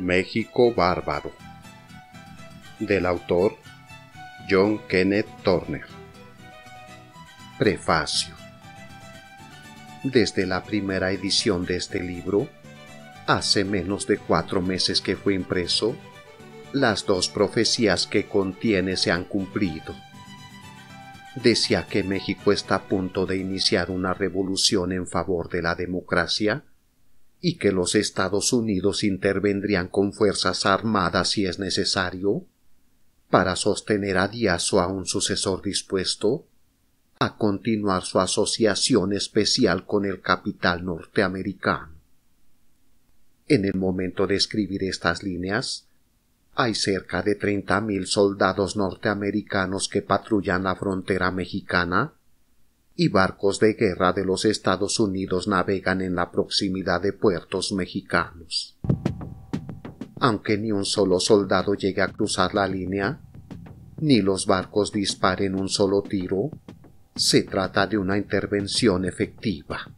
México bárbaro, del autor John Kenneth Turner. Prefacio. Desde la primera edición de este libro, hace menos de 4 meses que fue impreso, las 2 profecías que contiene se han cumplido. Decía que México está a punto de iniciar una revolución en favor de la democracia y que los Estados Unidos intervendrían con fuerzas armadas si es necesario para sostener a Díaz o a un sucesor dispuesto a continuar su asociación especial con el capital norteamericano. En el momento de escribir estas líneas, hay cerca de 30,000 soldados norteamericanos que patrullan la frontera mexicana y barcos de guerra de los Estados Unidos navegan en la proximidad de puertos mexicanos. Aunque ni un solo soldado llegue a cruzar la línea, ni los barcos disparen un solo tiro, se trata de una intervención efectiva.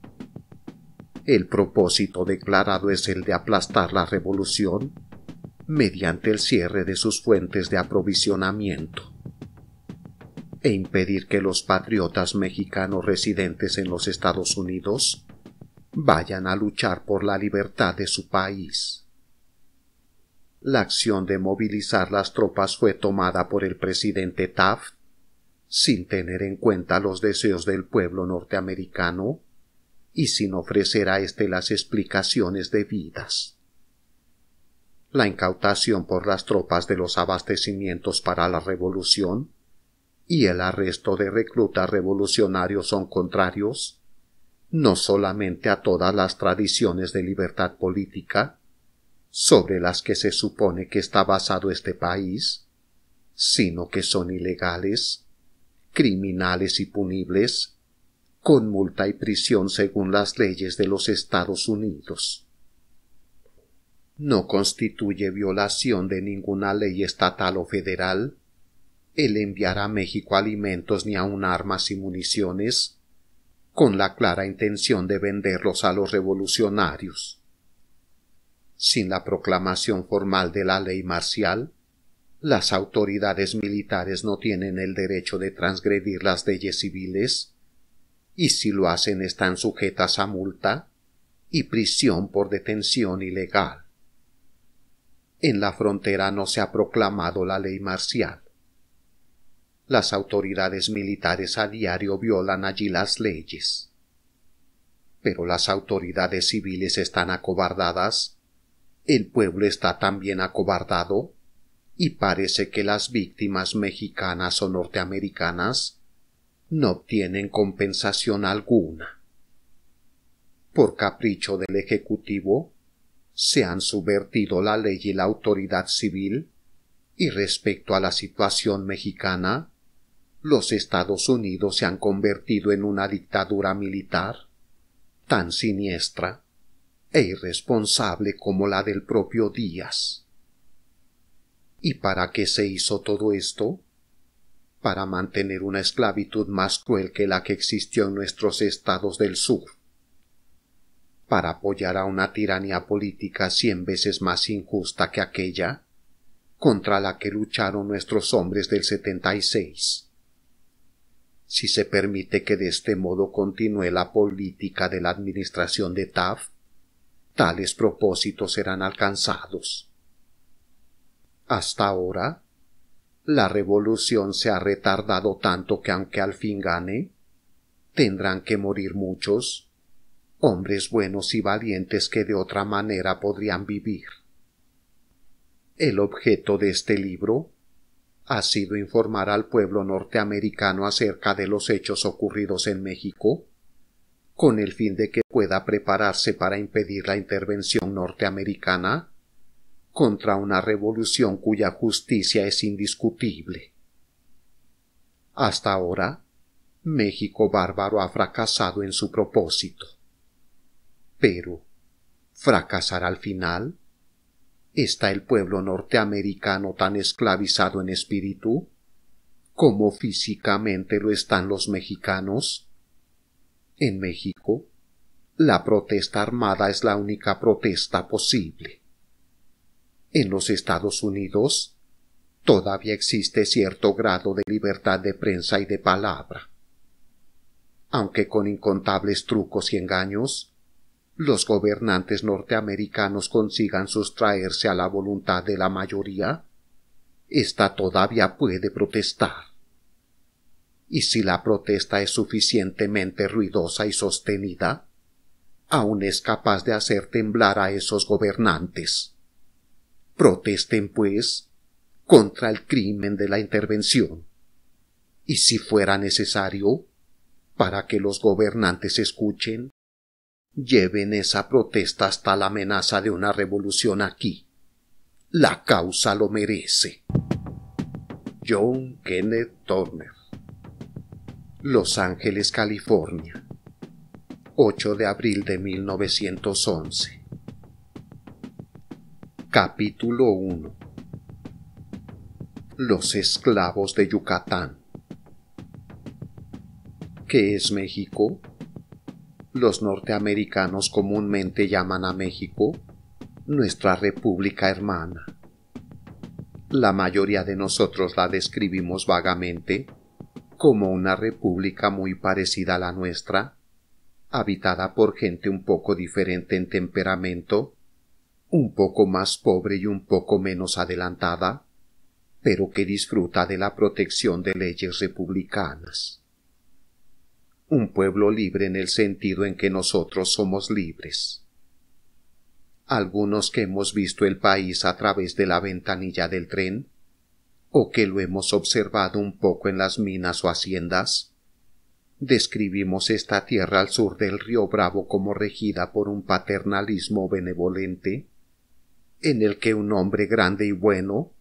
El propósito declarado es el de aplastar la revolución mediante el cierre de sus fuentes de aprovisionamiento e impedir que los patriotas mexicanos residentes en los Estados Unidos vayan a luchar por la libertad de su país. La acción de movilizar las tropas fue tomada por el presidente Taft sin tener en cuenta los deseos del pueblo norteamericano y sin ofrecer a éste las explicaciones debidas. La incautación por las tropas de los abastecimientos para la revolución y el arresto de reclutas revolucionarios son contrarios no solamente a todas las tradiciones de libertad política sobre las que se supone que está basado este país, sino que son ilegales, criminales y punibles, con multa y prisión según las leyes de los Estados Unidos. No constituye violación de ninguna ley estatal o federal el enviar a México alimentos ni aun armas y municiones con la clara intención de venderlos a los revolucionarios. Sin la proclamación formal de la ley marcial, las autoridades militares no tienen el derecho de transgredir las leyes civiles y si lo hacen están sujetas a multa y prisión por detención ilegal. En la frontera no se ha proclamado la ley marcial. Las autoridades militares a diario violan allí las leyes. Pero las autoridades civiles están acobardadas, el pueblo está también acobardado, y parece que las víctimas mexicanas o norteamericanas no obtienen compensación alguna. Por capricho del Ejecutivo, se han subvertido la ley y la autoridad civil, y respecto a la situación mexicana, los Estados Unidos se han convertido en una dictadura militar tan siniestra e irresponsable como la del propio Díaz. ¿Y para qué se hizo todo esto? Para mantener una esclavitud más cruel que la que existió en nuestros estados del sur, para apoyar a una tiranía política 100 veces más injusta que aquella contra la que lucharon nuestros hombres del 76. Si se permite que de este modo continúe la política de la administración de Taft, tales propósitos serán alcanzados. Hasta ahora, la revolución se ha retardado tanto que aunque al fin gane, tendrán que morir muchos, hombres buenos y valientes que de otra manera podrían vivir. El objeto de este libro ha sido informar al pueblo norteamericano acerca de los hechos ocurridos en México, con el fin de que pueda prepararse para impedir la intervención norteamericana contra una revolución cuya justicia es indiscutible. Hasta ahora, México bárbaro ha fracasado en su propósito. Pero, ¿fracasar al final? ¿Está el pueblo norteamericano tan esclavizado en espíritu como físicamente lo están los mexicanos? En México, la protesta armada es la única protesta posible. En los Estados Unidos todavía existe cierto grado de libertad de prensa y de palabra. Aunque con incontables trucos y engaños, los gobernantes norteamericanos consigan sustraerse a la voluntad de la mayoría, ésta todavía puede protestar. Y si la protesta es suficientemente ruidosa y sostenida, aún es capaz de hacer temblar a esos gobernantes. Protesten, pues, contra el crimen de la intervención. Y si fuera necesario, para que los gobernantes escuchen, lleven esa protesta hasta la amenaza de una revolución aquí. La causa lo merece. John Kenneth Turner. Los Ángeles, California. 8 de abril de 1911. Capítulo 1. Los esclavos de Yucatán. ¿Qué es México? Los norteamericanos comúnmente llaman a México nuestra república hermana. La mayoría de nosotros la describimos vagamente como una república muy parecida a la nuestra, habitada por gente un poco diferente en temperamento, un poco más pobre y un poco menos adelantada, pero que disfruta de la protección de leyes republicanas. Un pueblo libre en el sentido en que nosotros somos libres. Algunos que hemos visto el país a través de la ventanilla del tren, o que lo hemos observado un poco en las minas o haciendas, describimos esta tierra al sur del río Bravo como regida por un paternalismo benevolente, en el que un hombre grande y bueno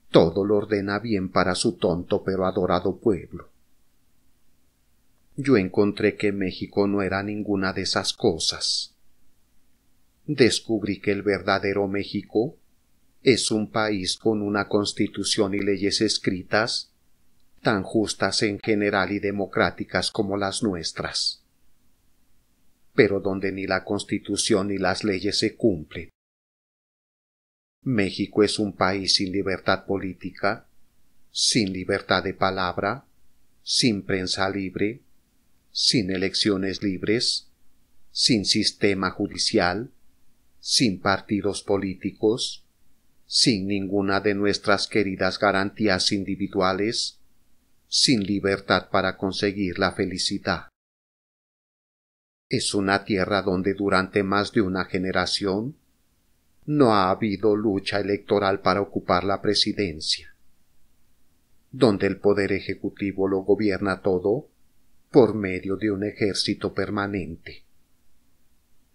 todo lo ordena bien para su tonto pero adorado pueblo. Yo encontré que México no era ninguna de esas cosas. Descubrí que el verdadero México es un país con una constitución y leyes escritas tan justas en general y democráticas como las nuestras, pero donde ni la constitución ni las leyes se cumplen. México es un país sin libertad política, sin libertad de palabra, sin prensa libre, sin elecciones libres, sin sistema judicial, sin partidos políticos, sin ninguna de nuestras queridas garantías individuales, sin libertad para conseguir la felicidad. Es una tierra donde durante más de una generación no ha habido lucha electoral para ocupar la presidencia, donde el poder ejecutivo lo gobierna todo por medio de un ejército permanente,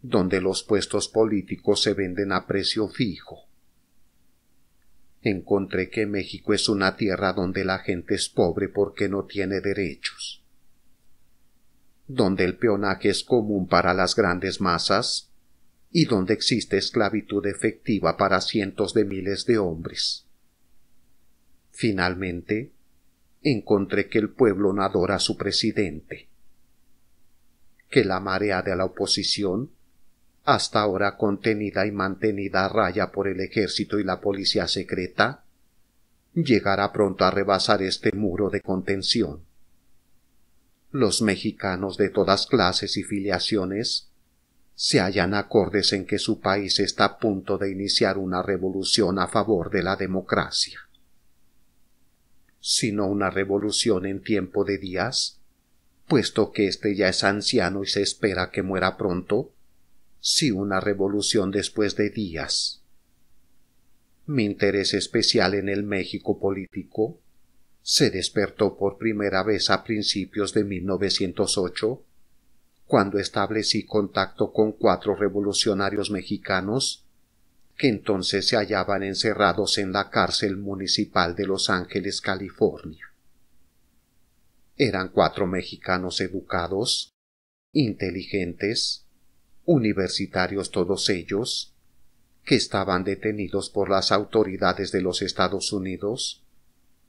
donde los puestos políticos se venden a precio fijo. Encontré que México es una tierra donde la gente es pobre porque no tiene derechos, donde el peonaje es común para las grandes masas y donde existe esclavitud efectiva para cientos de miles de hombres. Finalmente, encontré que el pueblo no adora a su presidente, que la marea de la oposición, hasta ahora contenida y mantenida a raya por el ejército y la policía secreta, llegará pronto a rebasar este muro de contención. Los mexicanos de todas clases y filiaciones se hallan acordes en que su país está a punto de iniciar una revolución a favor de la democracia. Sino una revolución en tiempo de días, puesto que éste ya es anciano y se espera que muera pronto, si una revolución después de días. Mi interés especial en el México político se despertó por primera vez a principios de 1908, cuando establecí contacto con 4 revolucionarios mexicanos que entonces se hallaban encerrados en la cárcel municipal de Los Ángeles, California. Eran 4 mexicanos educados, inteligentes, universitarios todos ellos, que estaban detenidos por las autoridades de los Estados Unidos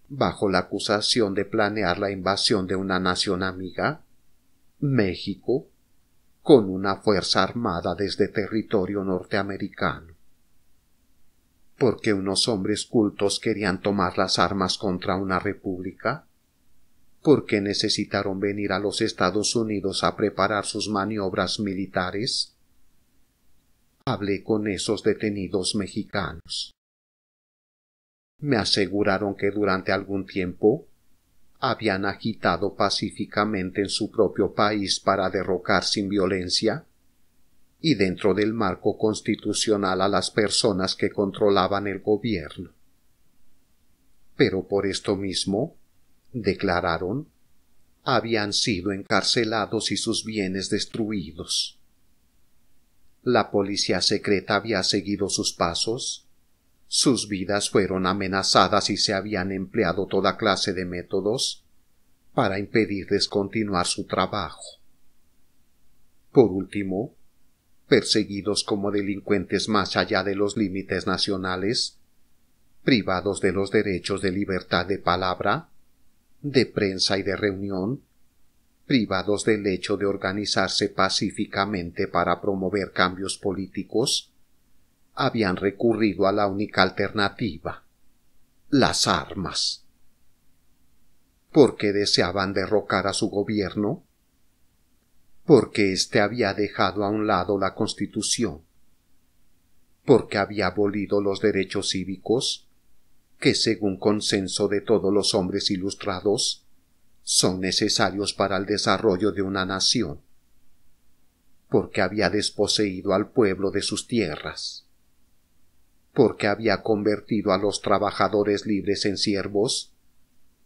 bajo la acusación de planear la invasión de una nación amiga, México, con una fuerza armada desde territorio norteamericano. ¿Porque unos hombres cultos querían tomar las armas contra una república? ¿Por qué necesitaron venir a los Estados Unidos a preparar sus maniobras militares? Hablé con esos detenidos mexicanos. Me aseguraron que durante algún tiempo habían agitado pacíficamente en su propio país para derrocar sin violencia y dentro del marco constitucional a las personas que controlaban el gobierno. Pero por esto mismo, declararon, habían sido encarcelados y sus bienes destruidos. La policía secreta había seguido sus pasos, sus vidas fueron amenazadas y se habían empleado toda clase de métodos para impedirles continuar su trabajo. Por último, perseguidos como delincuentes más allá de los límites nacionales, privados de los derechos de libertad de palabra, de prensa y de reunión, privados del hecho de organizarse pacíficamente para promover cambios políticos, habían recurrido a la única alternativa, las armas. ¿Por qué deseaban derrocar a su gobierno? Porque éste había dejado a un lado la Constitución, porque había abolido los derechos cívicos, que según consenso de todos los hombres ilustrados, son necesarios para el desarrollo de una nación, porque había desposeído al pueblo de sus tierras, porque había convertido a los trabajadores libres en siervos,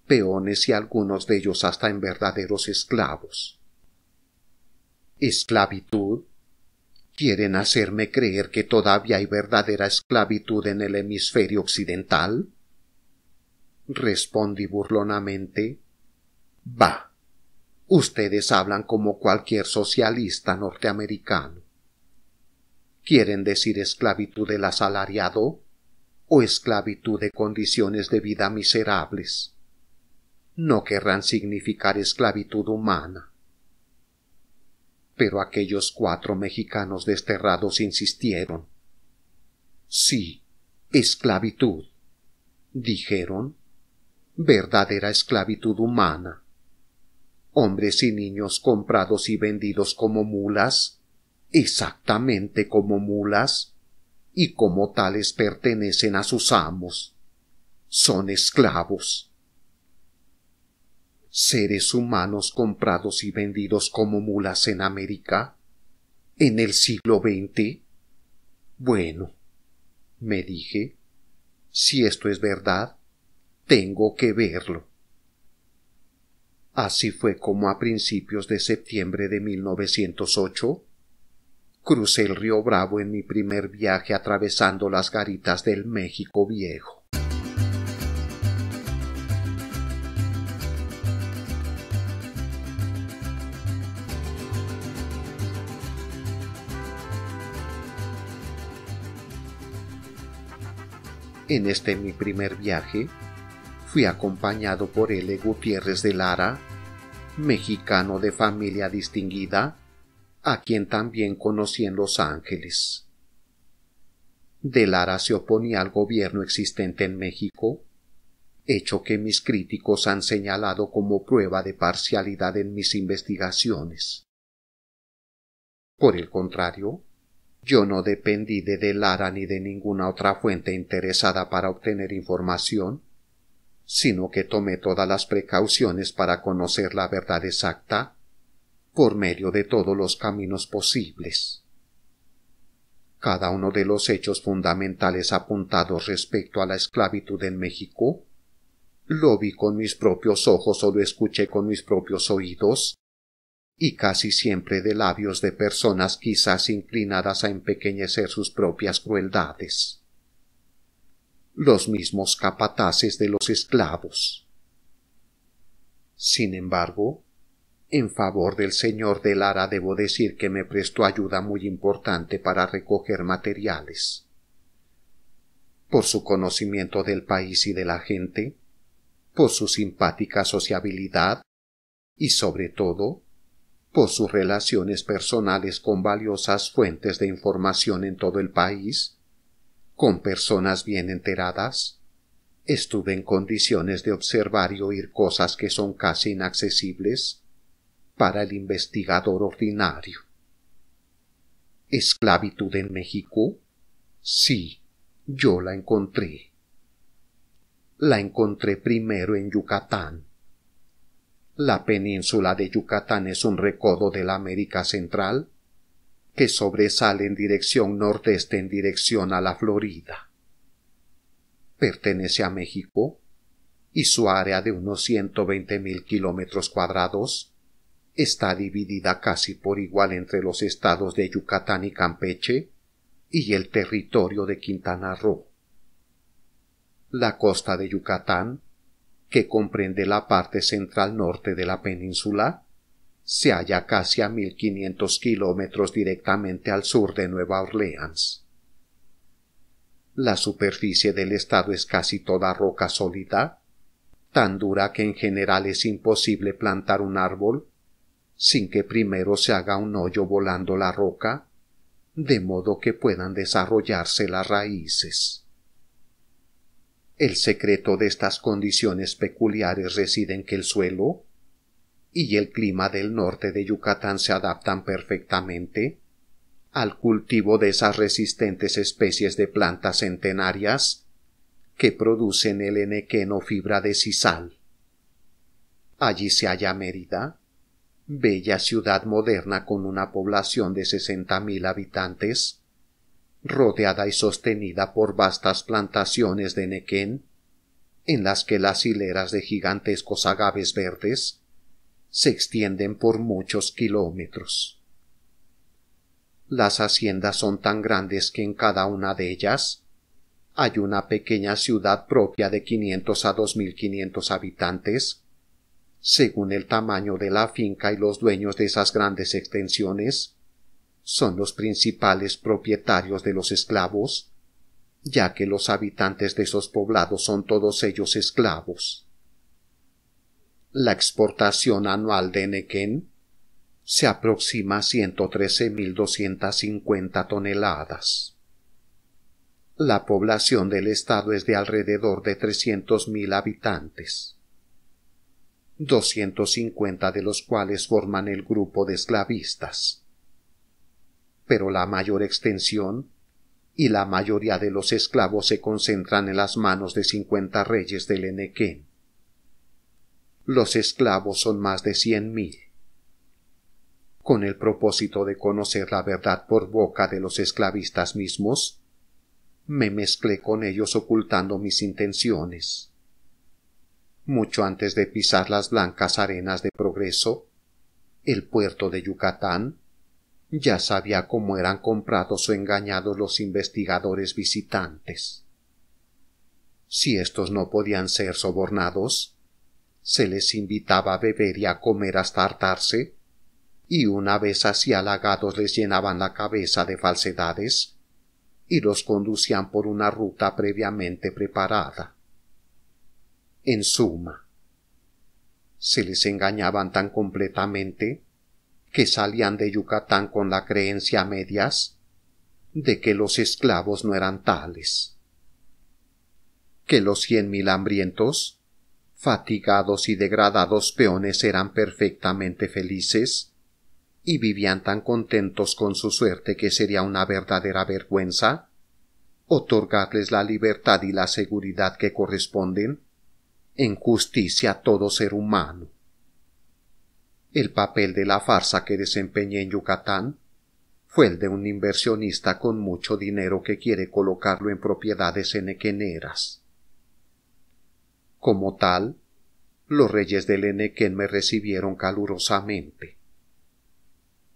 peones y algunos de ellos hasta en verdaderos esclavos. ¿Esclavitud? ¿Quieren hacerme creer que todavía hay verdadera esclavitud en el hemisferio occidental? Respondí burlonamente. Bah, ustedes hablan como cualquier socialista norteamericano. ¿Quieren decir esclavitud del asalariado o esclavitud de condiciones de vida miserables? No querrán significar esclavitud humana. Pero aquellos 4 mexicanos desterrados insistieron. Sí, esclavitud, dijeron, verdadera esclavitud humana. Hombres y niños comprados y vendidos como mulas, exactamente como mulas, y como tales pertenecen a sus amos. Son esclavos. ¿Seres humanos comprados y vendidos como mulas en América? ¿En el siglo XX? Bueno, me dije, si esto es verdad, tengo que verlo. Así fue como a principios de septiembre de 1908 crucé el río Bravo en mi primer viaje atravesando las garitas del México Viejo. En este mi primer viaje, fui acompañado por L. Gutiérrez de Lara, mexicano de familia distinguida, a quien también conocí en Los Ángeles. De Lara se oponía al gobierno existente en México, hecho que mis críticos han señalado como prueba de parcialidad en mis investigaciones. Por el contrario, yo no dependí de Lara ni de ninguna otra fuente interesada para obtener información, sino que tomé todas las precauciones para conocer la verdad exacta por medio de todos los caminos posibles. Cada uno de los hechos fundamentales apuntados respecto a la esclavitud en México, lo vi con mis propios ojos o lo escuché con mis propios oídos, y casi siempre de labios de personas quizás inclinadas a empequeñecer sus propias crueldades. Los mismos capataces de los esclavos. Sin embargo, en favor del señor de Lara debo decir que me prestó ayuda muy importante para recoger materiales. Por su conocimiento del país y de la gente, por su simpática sociabilidad y, sobre todo, por sus relaciones personales con valiosas fuentes de información en todo el país, Con personas bien enteradas, estuve en condiciones de observar y oír cosas que son casi inaccesibles para el investigador ordinario. ¿Esclavitud en México? Sí, yo la encontré. La encontré primero en Yucatán. La península de Yucatán es un recodo de la América Central que sobresale en dirección nordeste en dirección a la Florida. Pertenece a México y su área de unos 120,000 kilómetros cuadrados está dividida casi por igual entre los estados de Yucatán y Campeche y el territorio de Quintana Roo. La costa de Yucatán, que comprende la parte central norte de la península, se halla casi a 1,500 kilómetros directamente al sur de Nueva Orleans. La superficie del estado es casi toda roca sólida, tan dura que en general es imposible plantar un árbol sin que primero se haga un hoyo volando la roca, de modo que puedan desarrollarse las raíces. El secreto de estas condiciones peculiares reside en que el suelo y el clima del norte de Yucatán se adaptan perfectamente al cultivo de esas resistentes especies de plantas centenarias que producen el henequén o fibra de sisal. Allí se halla Mérida, bella ciudad moderna con una población de 60,000 habitantes, rodeada y sostenida por vastas plantaciones de henequén, en las que las hileras de gigantescos agaves verdes se extienden por muchos kilómetros. Las haciendas son tan grandes que en cada una de ellas hay una pequeña ciudad propia de 500 a 2,500 habitantes, según el tamaño de la finca, y los dueños de esas grandes extensiones son los principales propietarios de los esclavos, ya que los habitantes de esos poblados son todos ellos esclavos. La exportación anual de henequén se aproxima a 113,250 toneladas. La población del estado es de alrededor de 300,000 habitantes, 250 de los cuales forman el grupo de esclavistas. Pero la mayor extensión y la mayoría de los esclavos se concentran en las manos de 50 reyes del henequén. Los esclavos son más de 100,000. Con el propósito de conocer la verdad por boca de los esclavistas mismos, me mezclé con ellos ocultando mis intenciones. Mucho antes de pisar las blancas arenas de Progreso, el puerto de Yucatán, ya sabía cómo eran comprados o engañados los investigadores visitantes. Si estos no podían ser sobornados, se les invitaba a beber y a comer hasta hartarse, y una vez así halagados les llenaban la cabeza de falsedades y los conducían por una ruta previamente preparada. En suma, se les engañaban tan completamente que salían de Yucatán con la creencia a medias de que los esclavos no eran tales, que los 100,000 hambrientos, fatigados y degradados peones eran perfectamente felices y vivían tan contentos con su suerte que sería una verdadera vergüenza otorgarles la libertad y la seguridad que corresponden en justicia a todo ser humano. El papel de la farsa que desempeñé en Yucatán fue el de un inversionista con mucho dinero que quiere colocarlo en propiedades henequeneras. Como tal, los reyes del henequén me recibieron calurosamente.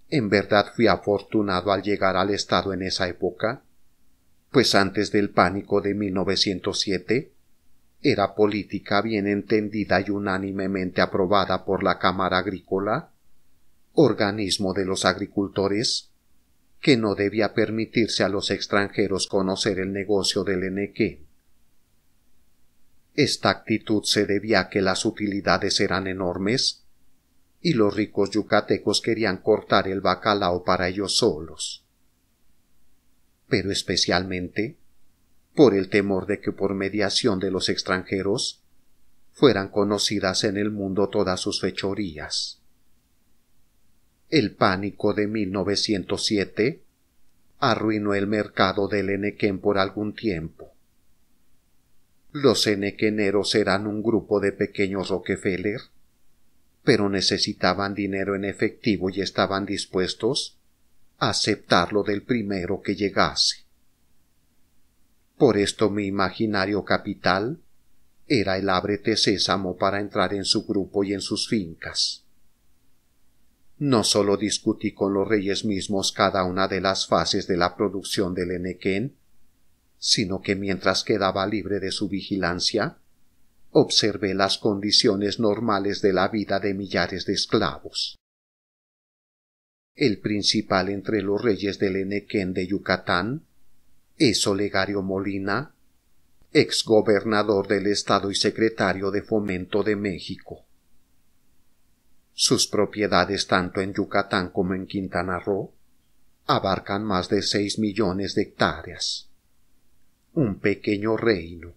En verdad fui afortunado al llegar al estado en esa época, pues antes del pánico de 1907 era política bien entendida y unánimemente aprobada por la Cámara Agrícola, organismo de los agricultores, que no debía permitirse a los extranjeros conocer el negocio del henequén. Esta actitud se debía a que las utilidades eran enormes y los ricos yucatecos querían cortar el bacalao para ellos solos. Pero especialmente por el temor de que por mediación de los extranjeros fueran conocidas en el mundo todas sus fechorías. El pánico de 1907 arruinó el mercado del henequén por algún tiempo. Los henequeneros eran un grupo de pequeños Rockefeller, pero necesitaban dinero en efectivo y estaban dispuestos a aceptarlo del primero que llegase. Por esto mi imaginario capital era el ábrete sésamo para entrar en su grupo y en sus fincas. No solo discutí con los reyes mismos cada una de las fases de la producción del henequén, sino que mientras quedaba libre de su vigilancia, observé las condiciones normales de la vida de millares de esclavos. El principal entre los reyes del henequén de Yucatán es Olegario Molina, ex gobernador del estado y secretario de Fomento de México. Sus propiedades tanto en Yucatán como en Quintana Roo abarcan más de 6 millones de hectáreas. Un pequeño reino.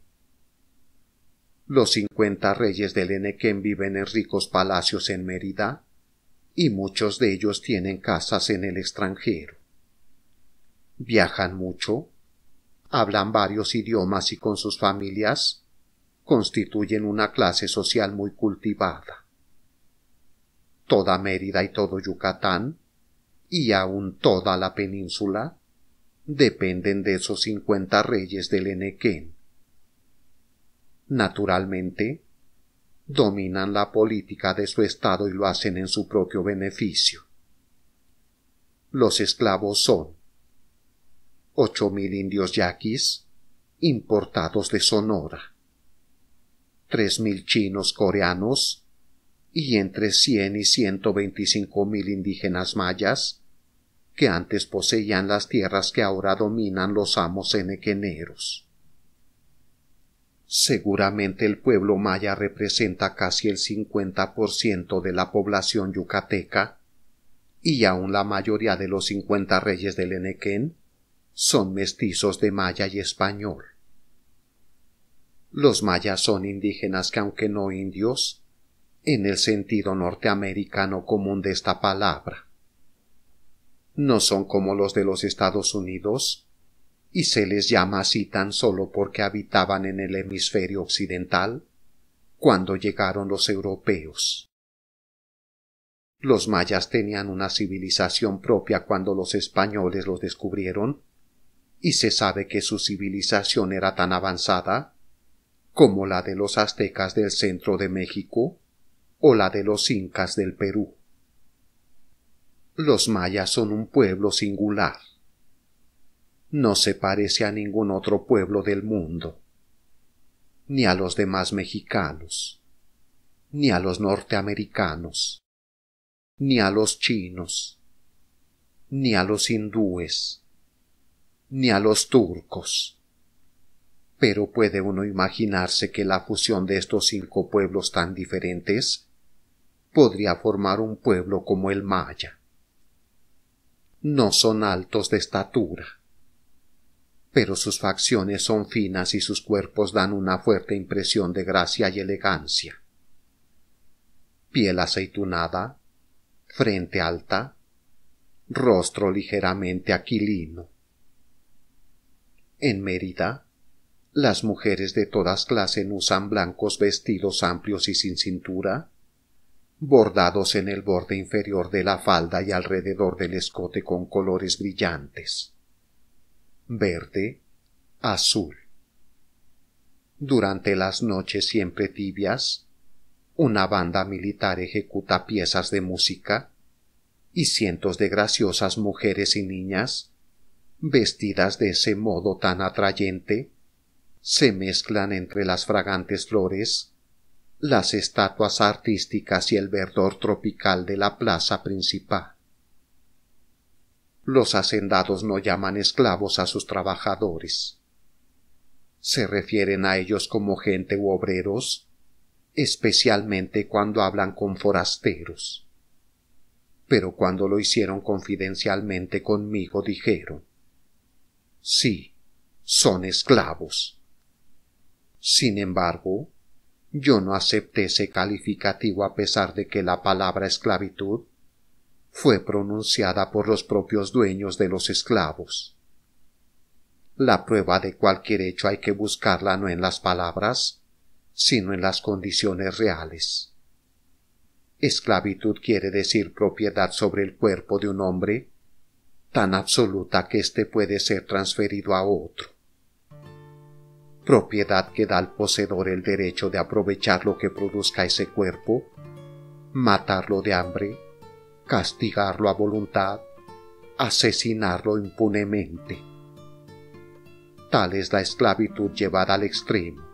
Los 50 reyes del henequén viven en ricos palacios en Mérida, y muchos de ellos tienen casas en el extranjero. Viajan mucho, hablan varios idiomas y con sus familias constituyen una clase social muy cultivada. Toda Mérida y todo Yucatán, y aun toda la península, dependen de esos 50 reyes del henequén. Naturalmente, dominan la política de su estado y lo hacen en su propio beneficio. Los esclavos son 8,000 indios yaquis importados de Sonora, 3,000 chinos coreanos y entre 100 y 125,000 indígenas mayas que antes poseían las tierras que ahora dominan los amos henequeneros. Seguramente el pueblo maya representa casi el 50% de la población yucateca, y aun la mayoría de los 50 reyes del henequén son mestizos de maya y español. Los mayas son indígenas que, aunque no indios, en el sentido norteamericano común de esta palabra, no son como los de los Estados Unidos, y se les llama así tan solo porque habitaban en el hemisferio occidental cuando llegaron los europeos. Los mayas tenían una civilización propia cuando los españoles los descubrieron, y se sabe que su civilización era tan avanzada como la de los aztecas del centro de México o la de los incas del Perú. Los mayas son un pueblo singular. No se parece a ningún otro pueblo del mundo, ni a los demás mexicanos, ni a los norteamericanos, ni a los chinos, ni a los hindúes, ni a los turcos. Pero puede uno imaginarse que la fusión de estos 5 pueblos tan diferentes podría formar un pueblo como el maya. No son altos de estatura, pero sus facciones son finas y sus cuerpos dan una fuerte impresión de gracia y elegancia. Piel aceitunada, frente alta, rostro ligeramente aquilino. En Mérida, las mujeres de todas clases usan blancos vestidos amplios y sin cintura, bordados en el borde inferior de la falda y alrededor del escote con colores brillantes: verde, azul. Durante las noches siempre tibias, una banda militar ejecuta piezas de música, y cientos de graciosas mujeres y niñas, vestidas de ese modo tan atrayente, se mezclan entre las fragantes flores, las estatuas artísticas y el verdor tropical de la plaza principal. Los hacendados no llaman esclavos a sus trabajadores. Se refieren a ellos como gente u obreros, especialmente cuando hablan con forasteros. Pero cuando lo hicieron confidencialmente conmigo dijeron: sí, son esclavos. Sin embargo, yo no acepté ese calificativo a pesar de que la palabra esclavitud fue pronunciada por los propios dueños de los esclavos. La prueba de cualquier hecho hay que buscarla no en las palabras, sino en las condiciones reales. Esclavitud quiere decir propiedad sobre el cuerpo de un hombre, tan absoluta que éste puede ser transferido a otro. Propiedad que da al poseedor el derecho de aprovechar lo que produzca ese cuerpo, matarlo de hambre, castigarlo a voluntad, asesinarlo impunemente. Tal es la esclavitud llevada al extremo.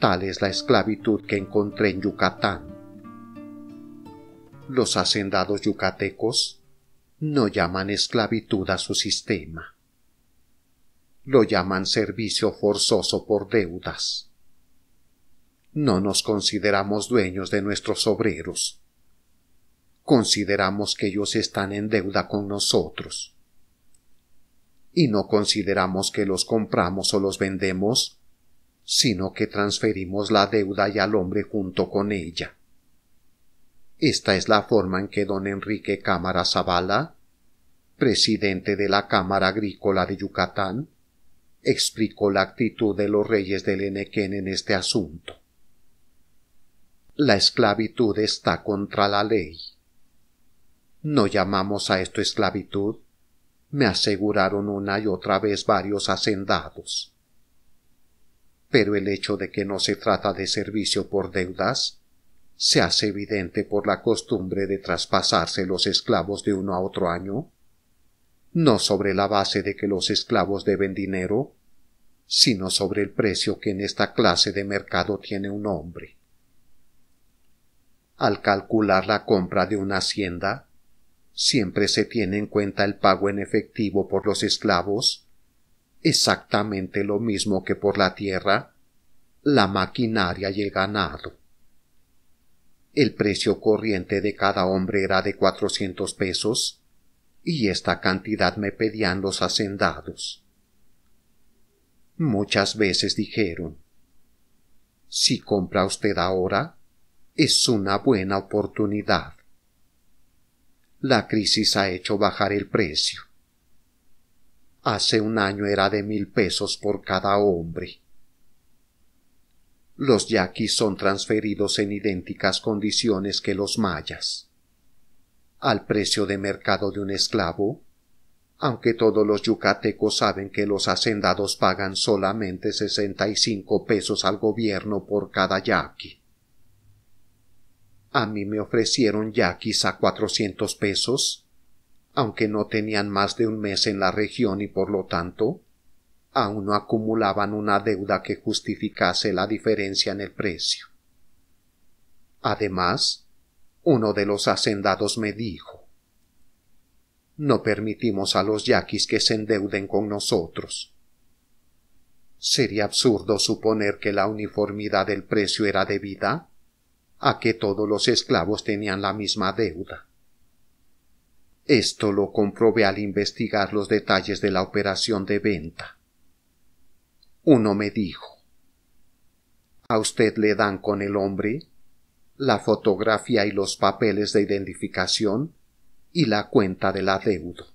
Tal es la esclavitud que encontré en Yucatán. Los hacendados yucatecos no llaman esclavitud a su sistema. Lo llaman servicio forzoso por deudas. No nos consideramos dueños de nuestros obreros. Consideramos que ellos están en deuda con nosotros. Y no consideramos que los compramos o los vendemos, sino que transferimos la deuda y al hombre junto con ella. Esta es la forma en que don Enrique Cámara Zavala, presidente de la Cámara Agrícola de Yucatán, explicó la actitud de los reyes del Enequén en este asunto. La esclavitud está contra la ley. No llamamos a esto esclavitud, me aseguraron una y otra vez varios hacendados. Pero el hecho de que no se trata de servicio por deudas se hace evidente por la costumbre de traspasarse los esclavos de uno a otro año, no sobre la base de que los esclavos deben dinero, sino sobre el precio que en esta clase de mercado tiene un hombre. Al calcular la compra de una hacienda, siempre se tiene en cuenta el pago en efectivo por los esclavos, exactamente lo mismo que por la tierra, la maquinaria y el ganado. El precio corriente de cada hombre era de 400 pesos, y esta cantidad me pedían los hacendados. Muchas veces dijeron: si compra usted ahora, es una buena oportunidad. La crisis ha hecho bajar el precio. Hace un año era de 1,000 pesos por cada hombre. Los yaquis son transferidos en idénticas condiciones que los mayas. Al precio de mercado de un esclavo, aunque todos los yucatecos saben que los hacendados pagan solamente 65 pesos al gobierno por cada yaqui. A mí me ofrecieron yaquis a 400 pesos, aunque no tenían más de un mes en la región y por lo tanto aún no acumulaban una deuda que justificase la diferencia en el precio. Además, uno de los hacendados me dijo: no permitimos a los yaquis que se endeuden con nosotros. Sería absurdo suponer que la uniformidad del precio era debida a que todos los esclavos tenían la misma deuda. Esto lo comprobé al investigar los detalles de la operación de venta. Uno me dijo: a usted le dan con el hombre la fotografía y los papeles de identificación y la cuenta del adeudo.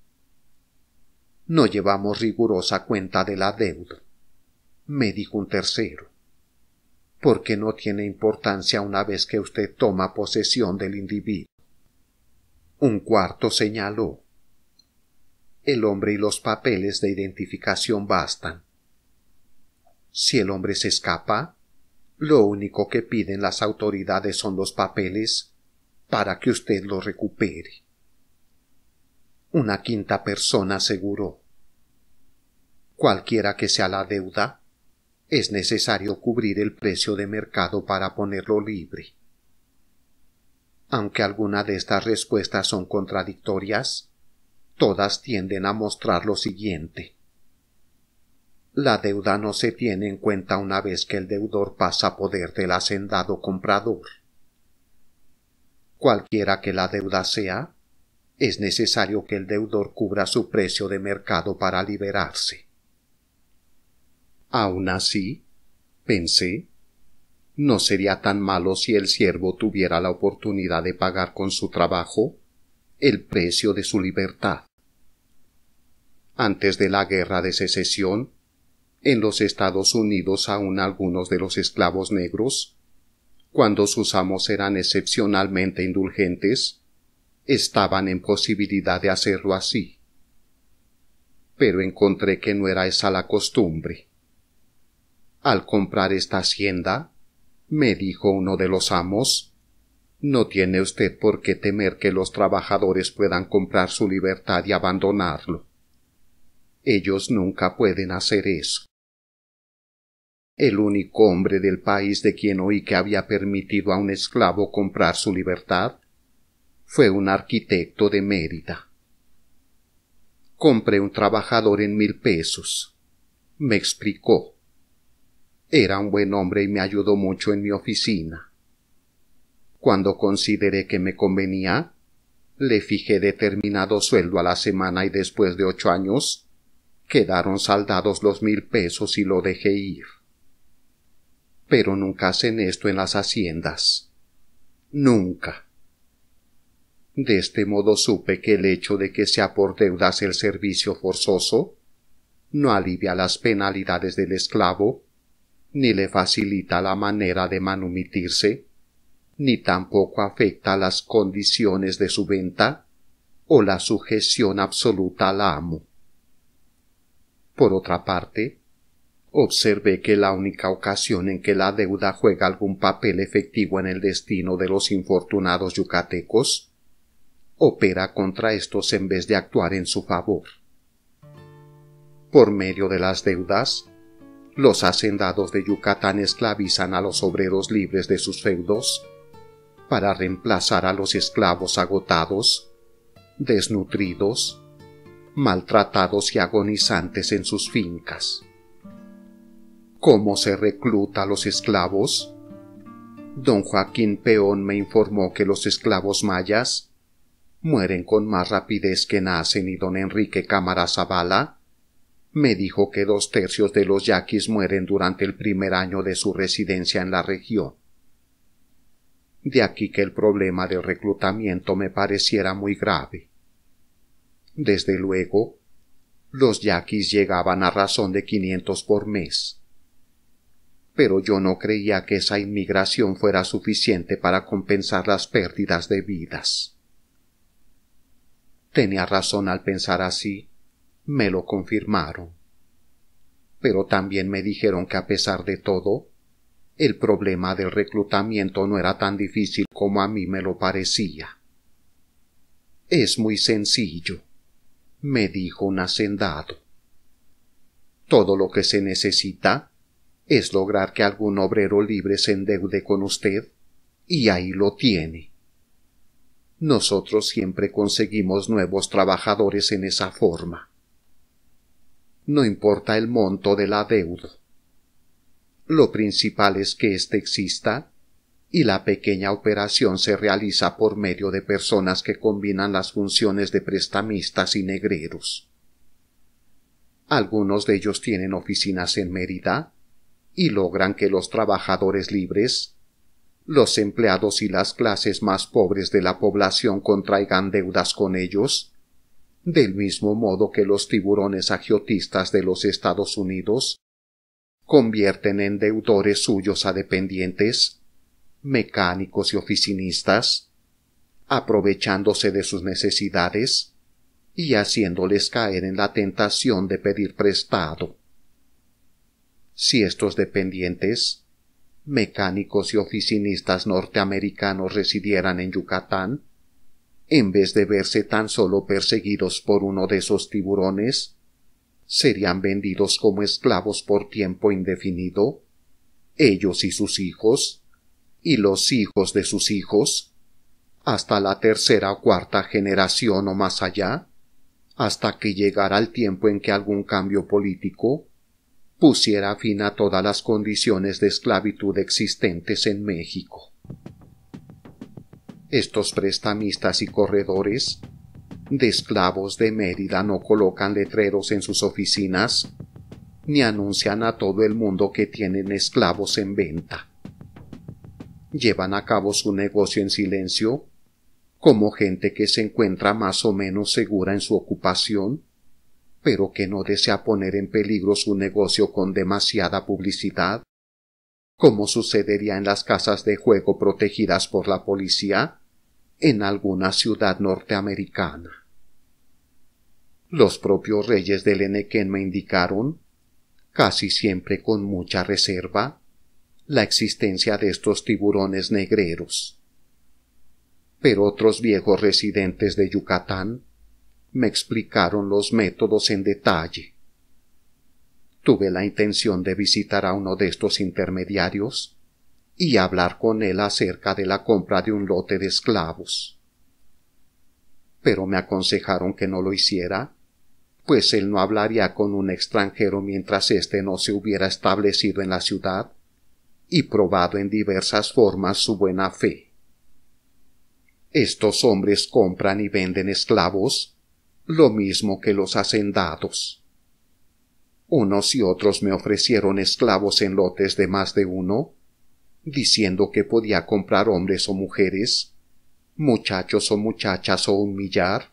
No llevamos rigurosa cuenta del adeudo, me dijo un tercero, porque no tiene importancia una vez que usted toma posesión del individuo. Un cuarto señaló: el hombre y los papeles de identificación bastan. Si el hombre se escapa, lo único que piden las autoridades son los papeles para que usted los recupere. Una quinta persona aseguró: cualquiera que sea la deuda, es necesario cubrir el precio de mercado para ponerlo libre. Aunque algunas de estas respuestas son contradictorias, todas tienden a mostrar lo siguiente: la deuda no se tiene en cuenta una vez que el deudor pasa a poder del hacendado comprador. Cualquiera que la deuda sea, es necesario que el deudor cubra su precio de mercado para liberarse. Aun así, pensé, no sería tan malo si el siervo tuviera la oportunidad de pagar con su trabajo el precio de su libertad. Antes de la Guerra de Secesión, en los Estados Unidos aún algunos de los esclavos negros, cuando sus amos eran excepcionalmente indulgentes, estaban en posibilidad de hacerlo así. Pero encontré que no era esa la costumbre. Al comprar esta hacienda, me dijo uno de los amos, no tiene usted por qué temer que los trabajadores puedan comprar su libertad y abandonarlo. Ellos nunca pueden hacer eso. El único hombre del país de quien oí que había permitido a un esclavo comprar su libertad fue un arquitecto de Mérida. Compré un trabajador en 1,000 pesos. Me explicó. Era un buen hombre y me ayudó mucho en mi oficina. Cuando consideré que me convenía, le fijé determinado sueldo a la semana y después de 8 años, quedaron saldados los 1,000 pesos y lo dejé ir. Pero nunca hacen esto en las haciendas. Nunca. De este modo supe que el hecho de que sea por deudas el servicio forzoso no alivia las penalidades del esclavo, ni le facilita la manera de manumitirse, ni tampoco afecta las condiciones de su venta o la sujeción absoluta al amo. Por otra parte, observé que la única ocasión en que la deuda juega algún papel efectivo en el destino de los infortunados yucatecos opera contra estos en vez de actuar en su favor. Por medio de las deudas, los hacendados de Yucatán esclavizan a los obreros libres de sus feudos para reemplazar a los esclavos agotados, desnutridos, maltratados y agonizantes en sus fincas. ¿Cómo se recluta a los esclavos? Don Joaquín Peón me informó que los esclavos mayas mueren con más rapidez que nacen y don Enrique Cámara Zavala me dijo que 2/3 de los yaquis mueren durante el primer año de su residencia en la región. De aquí que el problema del reclutamiento me pareciera muy grave. Desde luego, los yaquis llegaban a razón de 500 por mes. Pero yo no creía que esa inmigración fuera suficiente para compensar las pérdidas de vidas. Tenía razón al pensar así, me lo confirmaron. Pero también me dijeron que a pesar de todo, el problema del reclutamiento no era tan difícil como a mí me lo parecía. Es muy sencillo, me dijo un hacendado. Todo lo que se necesita es lograr que algún obrero libre se endeude con usted, y ahí lo tiene. Nosotros siempre conseguimos nuevos trabajadores en esa forma. No importa el monto de la deuda. Lo principal es que éste exista, y la pequeña operación se realiza por medio de personas que combinan las funciones de prestamistas y negreros. Algunos de ellos tienen oficinas en Mérida, y logran que los trabajadores libres, los empleados y las clases más pobres de la población contraigan deudas con ellos, del mismo modo que los tiburones agiotistas de los Estados Unidos convierten en deudores suyos a dependientes, mecánicos y oficinistas, aprovechándose de sus necesidades y haciéndoles caer en la tentación de pedir prestado. Si estos dependientes, mecánicos y oficinistas norteamericanos residieran en Yucatán, en vez de verse tan solo perseguidos por uno de esos tiburones, serían vendidos como esclavos por tiempo indefinido, ellos y sus hijos, y los hijos de sus hijos, hasta la 3ª o 4ª generación o más allá, hasta que llegara el tiempo en que algún cambio político pusiera fin a todas las condiciones de esclavitud existentes en México. Estos prestamistas y corredores de esclavos de Mérida no colocan letreros en sus oficinas ni anuncian a todo el mundo que tienen esclavos en venta. Llevan a cabo su negocio en silencio, como gente que se encuentra más o menos segura en su ocupación, pero que no desea poner en peligro su negocio con demasiada publicidad, como sucedería en las casas de juego protegidas por la policía en alguna ciudad norteamericana. Los propios reyes del Enequén me indicaron, casi siempre con mucha reserva, la existencia de estos tiburones negreros. Pero otros viejos residentes de Yucatán me explicaron los métodos en detalle. Tuve la intención de visitar a uno de estos intermediarios y hablar con él acerca de la compra de un lote de esclavos. Pero me aconsejaron que no lo hiciera, pues él no hablaría con un extranjero mientras éste no se hubiera establecido en la ciudad y probado en diversas formas su buena fe. Estos hombres compran y venden esclavos, lo mismo que los hacendados. Unos y otros me ofrecieron esclavos en lotes de más de uno, diciendo que podía comprar hombres o mujeres, muchachos o muchachas o un millar,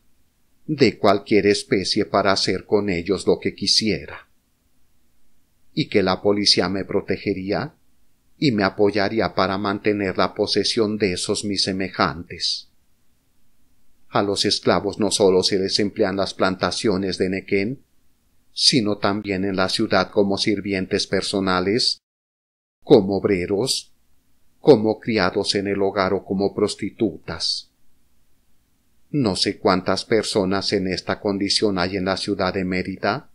de cualquier especie para hacer con ellos lo que quisiera. Y que la policía me protegería y me apoyaría para mantener la posesión de esos mis semejantes. A los esclavos no solo se les emplean las plantaciones de Nequén, sino también en la ciudad como sirvientes personales, como obreros, como criados en el hogar o como prostitutas. No sé cuántas personas en esta condición hay en la ciudad de Mérida,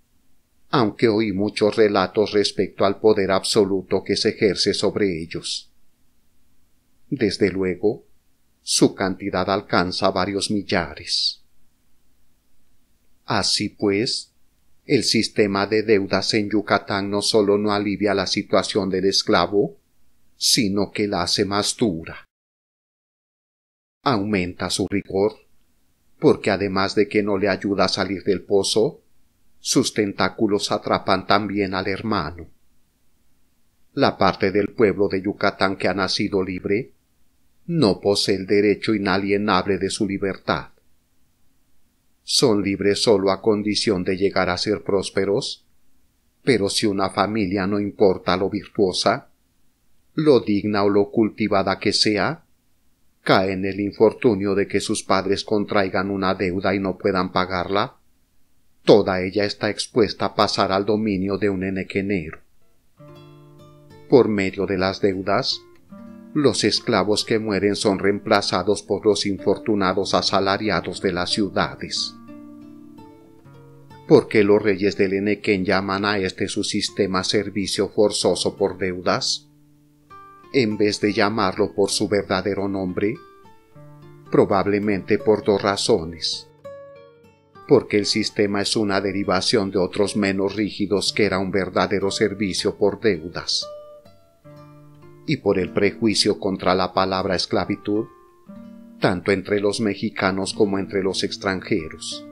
aunque oí muchos relatos respecto al poder absoluto que se ejerce sobre ellos. Desde luego, su cantidad alcanza varios millares. Así pues, el sistema de deudas en Yucatán no solo no alivia la situación del esclavo, sino que la hace más dura. Aumenta su rigor, porque además de que no le ayuda a salir del pozo, sus tentáculos atrapan también al hermano. La parte del pueblo de Yucatán que ha nacido libre no posee el derecho inalienable de su libertad. Son libres solo a condición de llegar a ser prósperos, pero si una familia no importa lo virtuosa, lo digna o lo cultivada que sea, cae en el infortunio de que sus padres contraigan una deuda y no puedan pagarla, toda ella está expuesta a pasar al dominio de un enequenero. Por medio de las deudas, los esclavos que mueren son reemplazados por los infortunados asalariados de las ciudades. ¿Por qué los reyes del Enequén llaman a este su sistema servicio forzoso por deudas, en vez de llamarlo por su verdadero nombre? Probablemente por dos razones. Porque el sistema es una derivación de otros menos rígidos que era un verdadero servicio por deudas. Y por el prejuicio contra la palabra esclavitud, tanto entre los mexicanos como entre los extranjeros.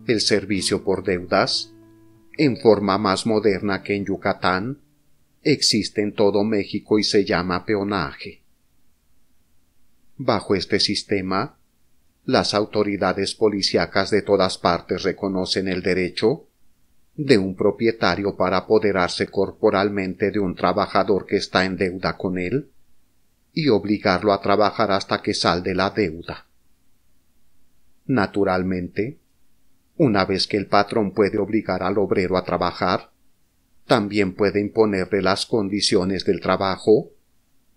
El servicio por deudas, en forma más moderna que en Yucatán, existe en todo México y se llama peonaje. Bajo este sistema, las autoridades policíacas de todas partes reconocen el derecho de un propietario para apoderarse corporalmente de un trabajador que está en deuda con él y obligarlo a trabajar hasta que salde la deuda. Naturalmente, una vez que el patrón puede obligar al obrero a trabajar, también puede imponerle las condiciones del trabajo,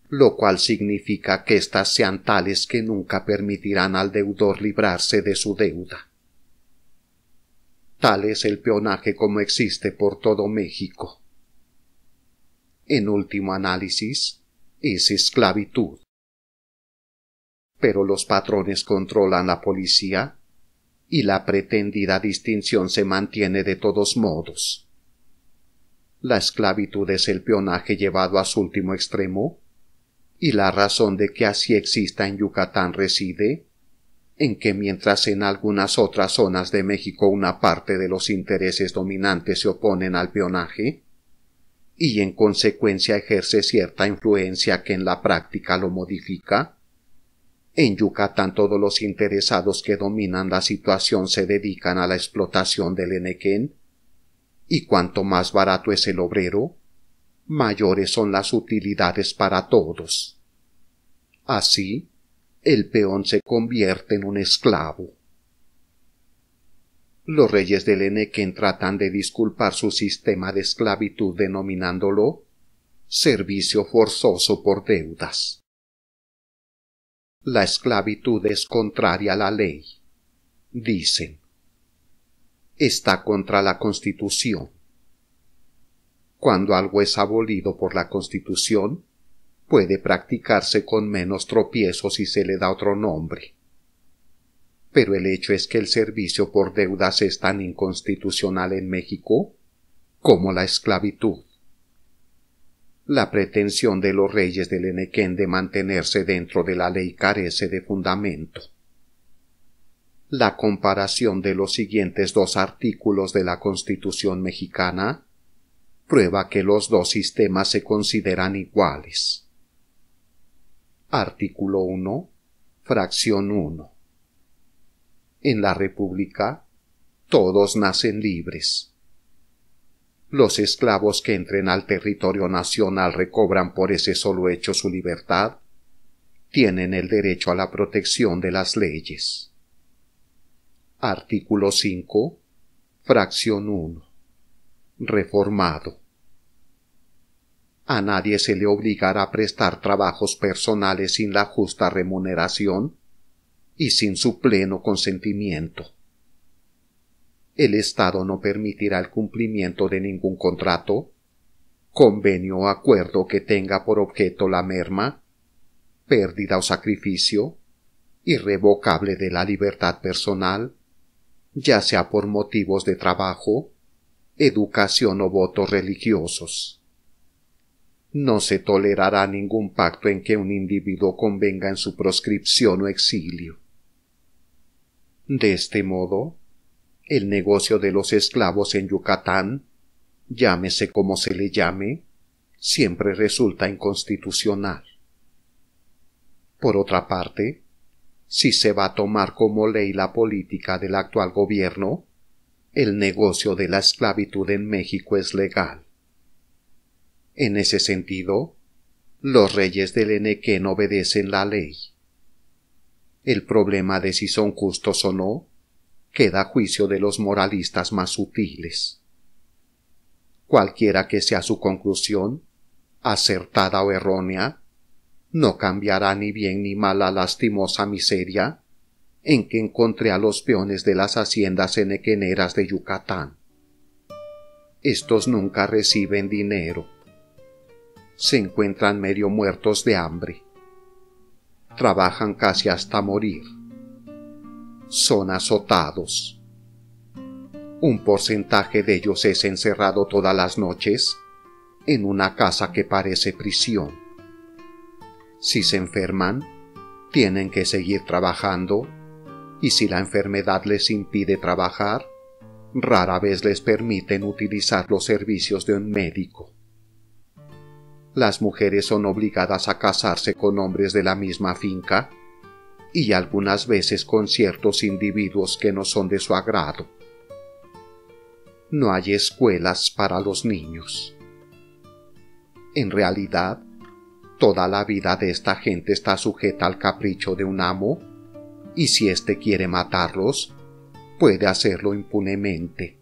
lo cual significa que éstas sean tales que nunca permitirán al deudor librarse de su deuda. Tal es el peonaje como existe por todo México. En último análisis, es esclavitud. Pero los patrones controlan la policía y la pretendida distinción se mantiene de todos modos. La esclavitud es el peonaje llevado a su último extremo, y la razón de que así exista en Yucatán reside en que mientras en algunas otras zonas de México una parte de los intereses dominantes se oponen al peonaje, y en consecuencia ejerce cierta influencia que en la práctica lo modifica, en Yucatán todos los interesados que dominan la situación se dedican a la explotación del enequén, y cuanto más barato es el obrero, mayores son las utilidades para todos. Así, el peón se convierte en un esclavo. Los reyes del enequén tratan de disculpar su sistema de esclavitud denominándolo servicio forzoso por deudas. La esclavitud es contraria a la ley, dicen. Está contra la Constitución. Cuando algo es abolido por la Constitución, puede practicarse con menos tropiezos si se le da otro nombre. Pero el hecho es que el servicio por deudas es tan inconstitucional en México como la esclavitud. La pretensión de los reyes del enequén de mantenerse dentro de la ley carece de fundamento. La comparación de los siguientes dos artículos de la Constitución mexicana prueba que los dos sistemas se consideran iguales. Artículo 1, fracción 1. En la República, todos nacen libres. Los esclavos que entren al territorio nacional recobran por ese solo hecho su libertad, tienen el derecho a la protección de las leyes. Artículo 5, fracción 1. Reformado. A nadie se le obligará a prestar trabajos personales sin la justa remuneración y sin su pleno consentimiento. El Estado no permitirá el cumplimiento de ningún contrato, convenio o acuerdo que tenga por objeto la merma, pérdida o sacrificio irrevocable de la libertad personal, ya sea por motivos de trabajo, educación o votos religiosos. No se tolerará ningún pacto en que un individuo convenga en su proscripción o exilio. De este modo, el negocio de los esclavos en Yucatán, llámese como se le llame, siempre resulta inconstitucional. Por otra parte, si se va a tomar como ley la política del actual gobierno, el negocio de la esclavitud en México es legal. En ese sentido, los reyes del enequén obedecen la ley. El problema de si son justos o no queda a juicio de los moralistas más sutiles. Cualquiera que sea su conclusión, acertada o errónea, no cambiará ni bien ni mal la lastimosa miseria en que encontré a los peones de las haciendas enequeneras de Yucatán. Estos nunca reciben dinero. Se encuentran medio muertos de hambre. Trabajan casi hasta morir. Son azotados. Un porcentaje de ellos es encerrado todas las noches en una casa que parece prisión. Si se enferman, tienen que seguir trabajando, y si la enfermedad les impide trabajar, rara vez les permiten utilizar los servicios de un médico. Las mujeres son obligadas a casarse con hombres de la misma finca y algunas veces con ciertos individuos que no son de su agrado. No hay escuelas para los niños. En realidad, toda la vida de esta gente está sujeta al capricho de un amo, y si éste quiere matarlos, puede hacerlo impunemente.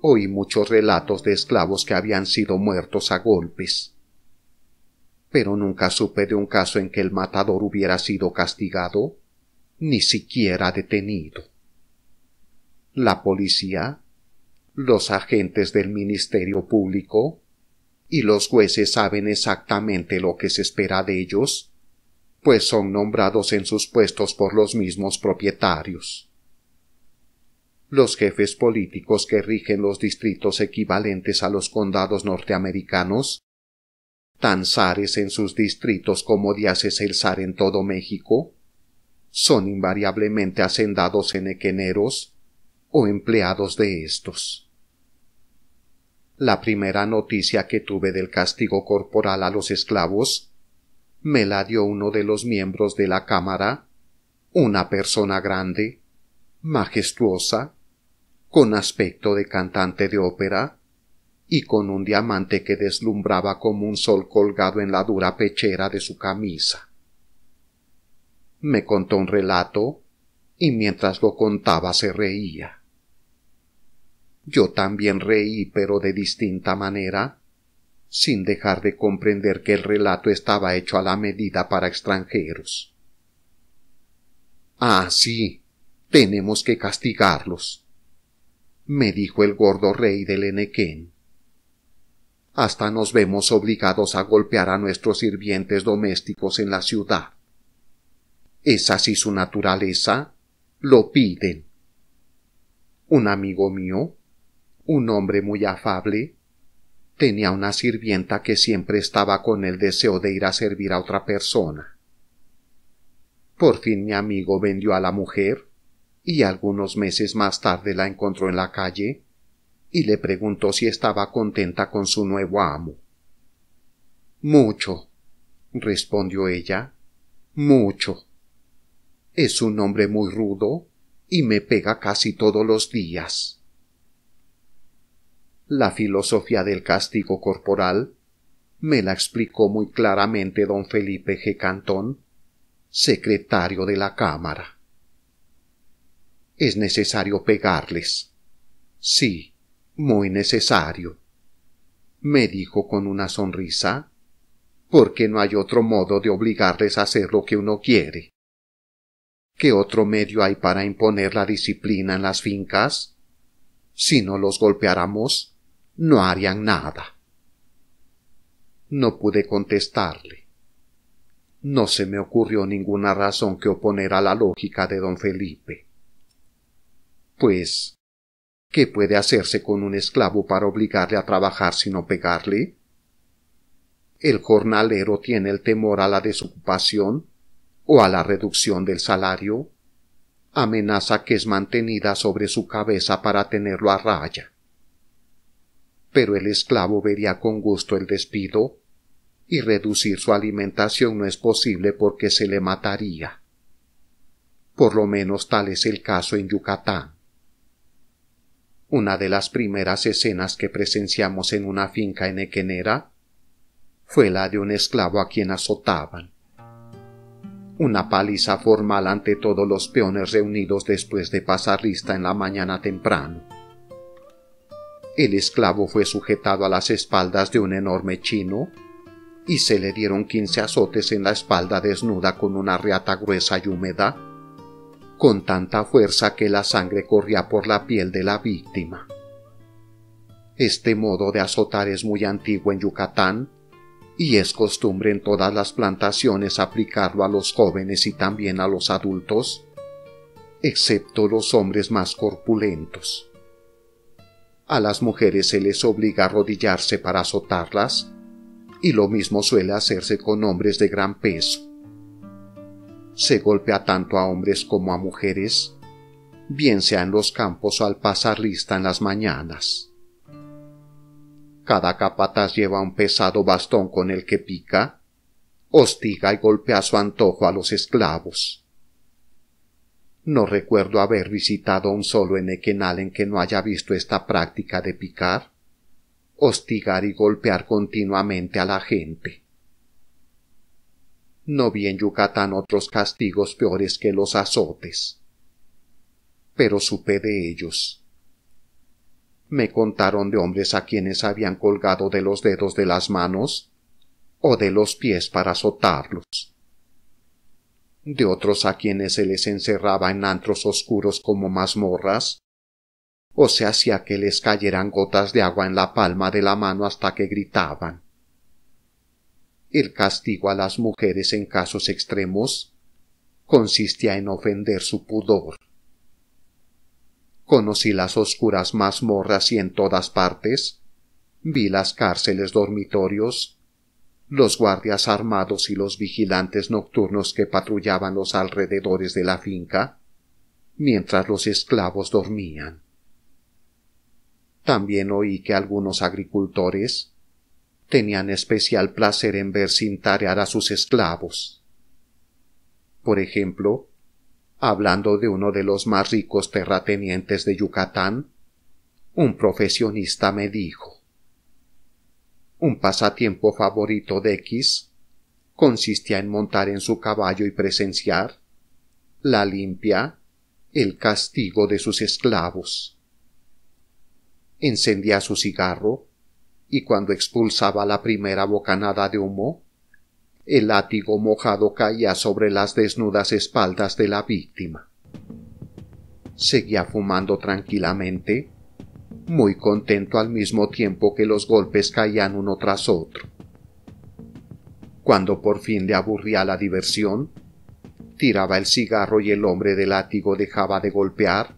Oí muchos relatos de esclavos que habían sido muertos a golpes, pero nunca supe de un caso en que el matador hubiera sido castigado, ni siquiera detenido. La policía, los agentes del Ministerio Público y los jueces saben exactamente lo que se espera de ellos, pues son nombrados en sus puestos por los mismos propietarios. Los jefes políticos que rigen los distritos equivalentes a los condados norteamericanos, tan zares en sus distritos como días es el zar en todo México, son invariablemente hacendados enequeneros o empleados de éstos. La primera noticia que tuve del castigo corporal a los esclavos me la dio uno de los miembros de la cámara, una persona grande, majestuosa, con aspecto de cantante de ópera y con un diamante que deslumbraba como un sol colgado en la dura pechera de su camisa. Me contó un relato y mientras lo contaba se reía. Yo también reí, pero de distinta manera, sin dejar de comprender que el relato estaba hecho a la medida para extranjeros. «Ah, sí, tenemos que castigarlos», me dijo el gordo rey del Enequén. «Hasta nos vemos obligados a golpear a nuestros sirvientes domésticos en la ciudad. ¿Es así su naturaleza? Lo piden». Un amigo mío, un hombre muy afable, tenía una sirvienta que siempre estaba con el deseo de ir a servir a otra persona. Por fin mi amigo vendió a la mujer y algunos meses más tarde la encontró en la calle y le preguntó si estaba contenta con su nuevo amo. «Mucho», respondió ella, «mucho. Es un hombre muy rudo y me pega casi todos los días». La filosofía del castigo corporal me la explicó muy claramente don Felipe G. Cantón, secretario de la Cámara. «Es necesario pegarles». «Sí, muy necesario», me dijo con una sonrisa, «porque no hay otro modo de obligarles a hacer lo que uno quiere». ¿Qué otro medio hay para imponer la disciplina en las fincas? Si no los golpeáramos, no harían nada. No pude contestarle. No se me ocurrió ninguna razón que oponer a la lógica de don Felipe. Pues, ¿qué puede hacerse con un esclavo para obligarle a trabajar sino pegarle? ¿El jornalero tiene el temor a la desocupación o a la reducción del salario? Amenaza que es mantenida sobre su cabeza para tenerlo a raya. Pero el esclavo vería con gusto el despido, y reducir su alimentación no es posible porque se le mataría. Por lo menos tal es el caso en Yucatán. Una de las primeras escenas que presenciamos en una finca enequenera fue la de un esclavo a quien azotaban. Una paliza formal ante todos los peones reunidos después de pasar lista en la mañana temprano. El esclavo fue sujetado a las espaldas de un enorme chino y se le dieron 15 azotes en la espalda desnuda con una reata gruesa y húmeda, con tanta fuerza que la sangre corría por la piel de la víctima. Este modo de azotar es muy antiguo en Yucatán y es costumbre en todas las plantaciones aplicarlo a los jóvenes y también a los adultos, excepto los hombres más corpulentos. A las mujeres se les obliga a arrodillarse para azotarlas, y lo mismo suele hacerse con hombres de gran peso. Se golpea tanto a hombres como a mujeres, bien sea en los campos o al pasar lista en las mañanas. Cada capataz lleva un pesado bastón con el que pica, hostiga y golpea a su antojo a los esclavos. No recuerdo haber visitado un solo enequenal en que no haya visto esta práctica de picar, hostigar y golpear continuamente a la gente. No vi en Yucatán otros castigos peores que los azotes, pero supe de ellos. Me contaron de hombres a quienes habían colgado de los dedos de las manos o de los pies para azotarlos, de otros a quienes se les encerraba en antros oscuros como mazmorras, o se hacía que les cayeran gotas de agua en la palma de la mano hasta que gritaban. El castigo a las mujeres en casos extremos consistía en ofender su pudor. Conocí las oscuras mazmorras y en todas partes vi las cárceles dormitorios, los guardias armados y los vigilantes nocturnos que patrullaban los alrededores de la finca, mientras los esclavos dormían. También oí que algunos agricultores tenían especial placer en ver cintarear a sus esclavos. Por ejemplo, hablando de uno de los más ricos terratenientes de Yucatán, un profesionista me dijo: un pasatiempo favorito de X consistía en montar en su caballo y presenciar la limpia, el castigo de sus esclavos. Encendía su cigarro y cuando expulsaba la primera bocanada de humo, el látigo mojado caía sobre las desnudas espaldas de la víctima. Seguía fumando tranquilamente, muy contento al mismo tiempo que los golpes caían uno tras otro. Cuando por fin le aburría la diversión, tiraba el cigarro y el hombre de látigo dejaba de golpear,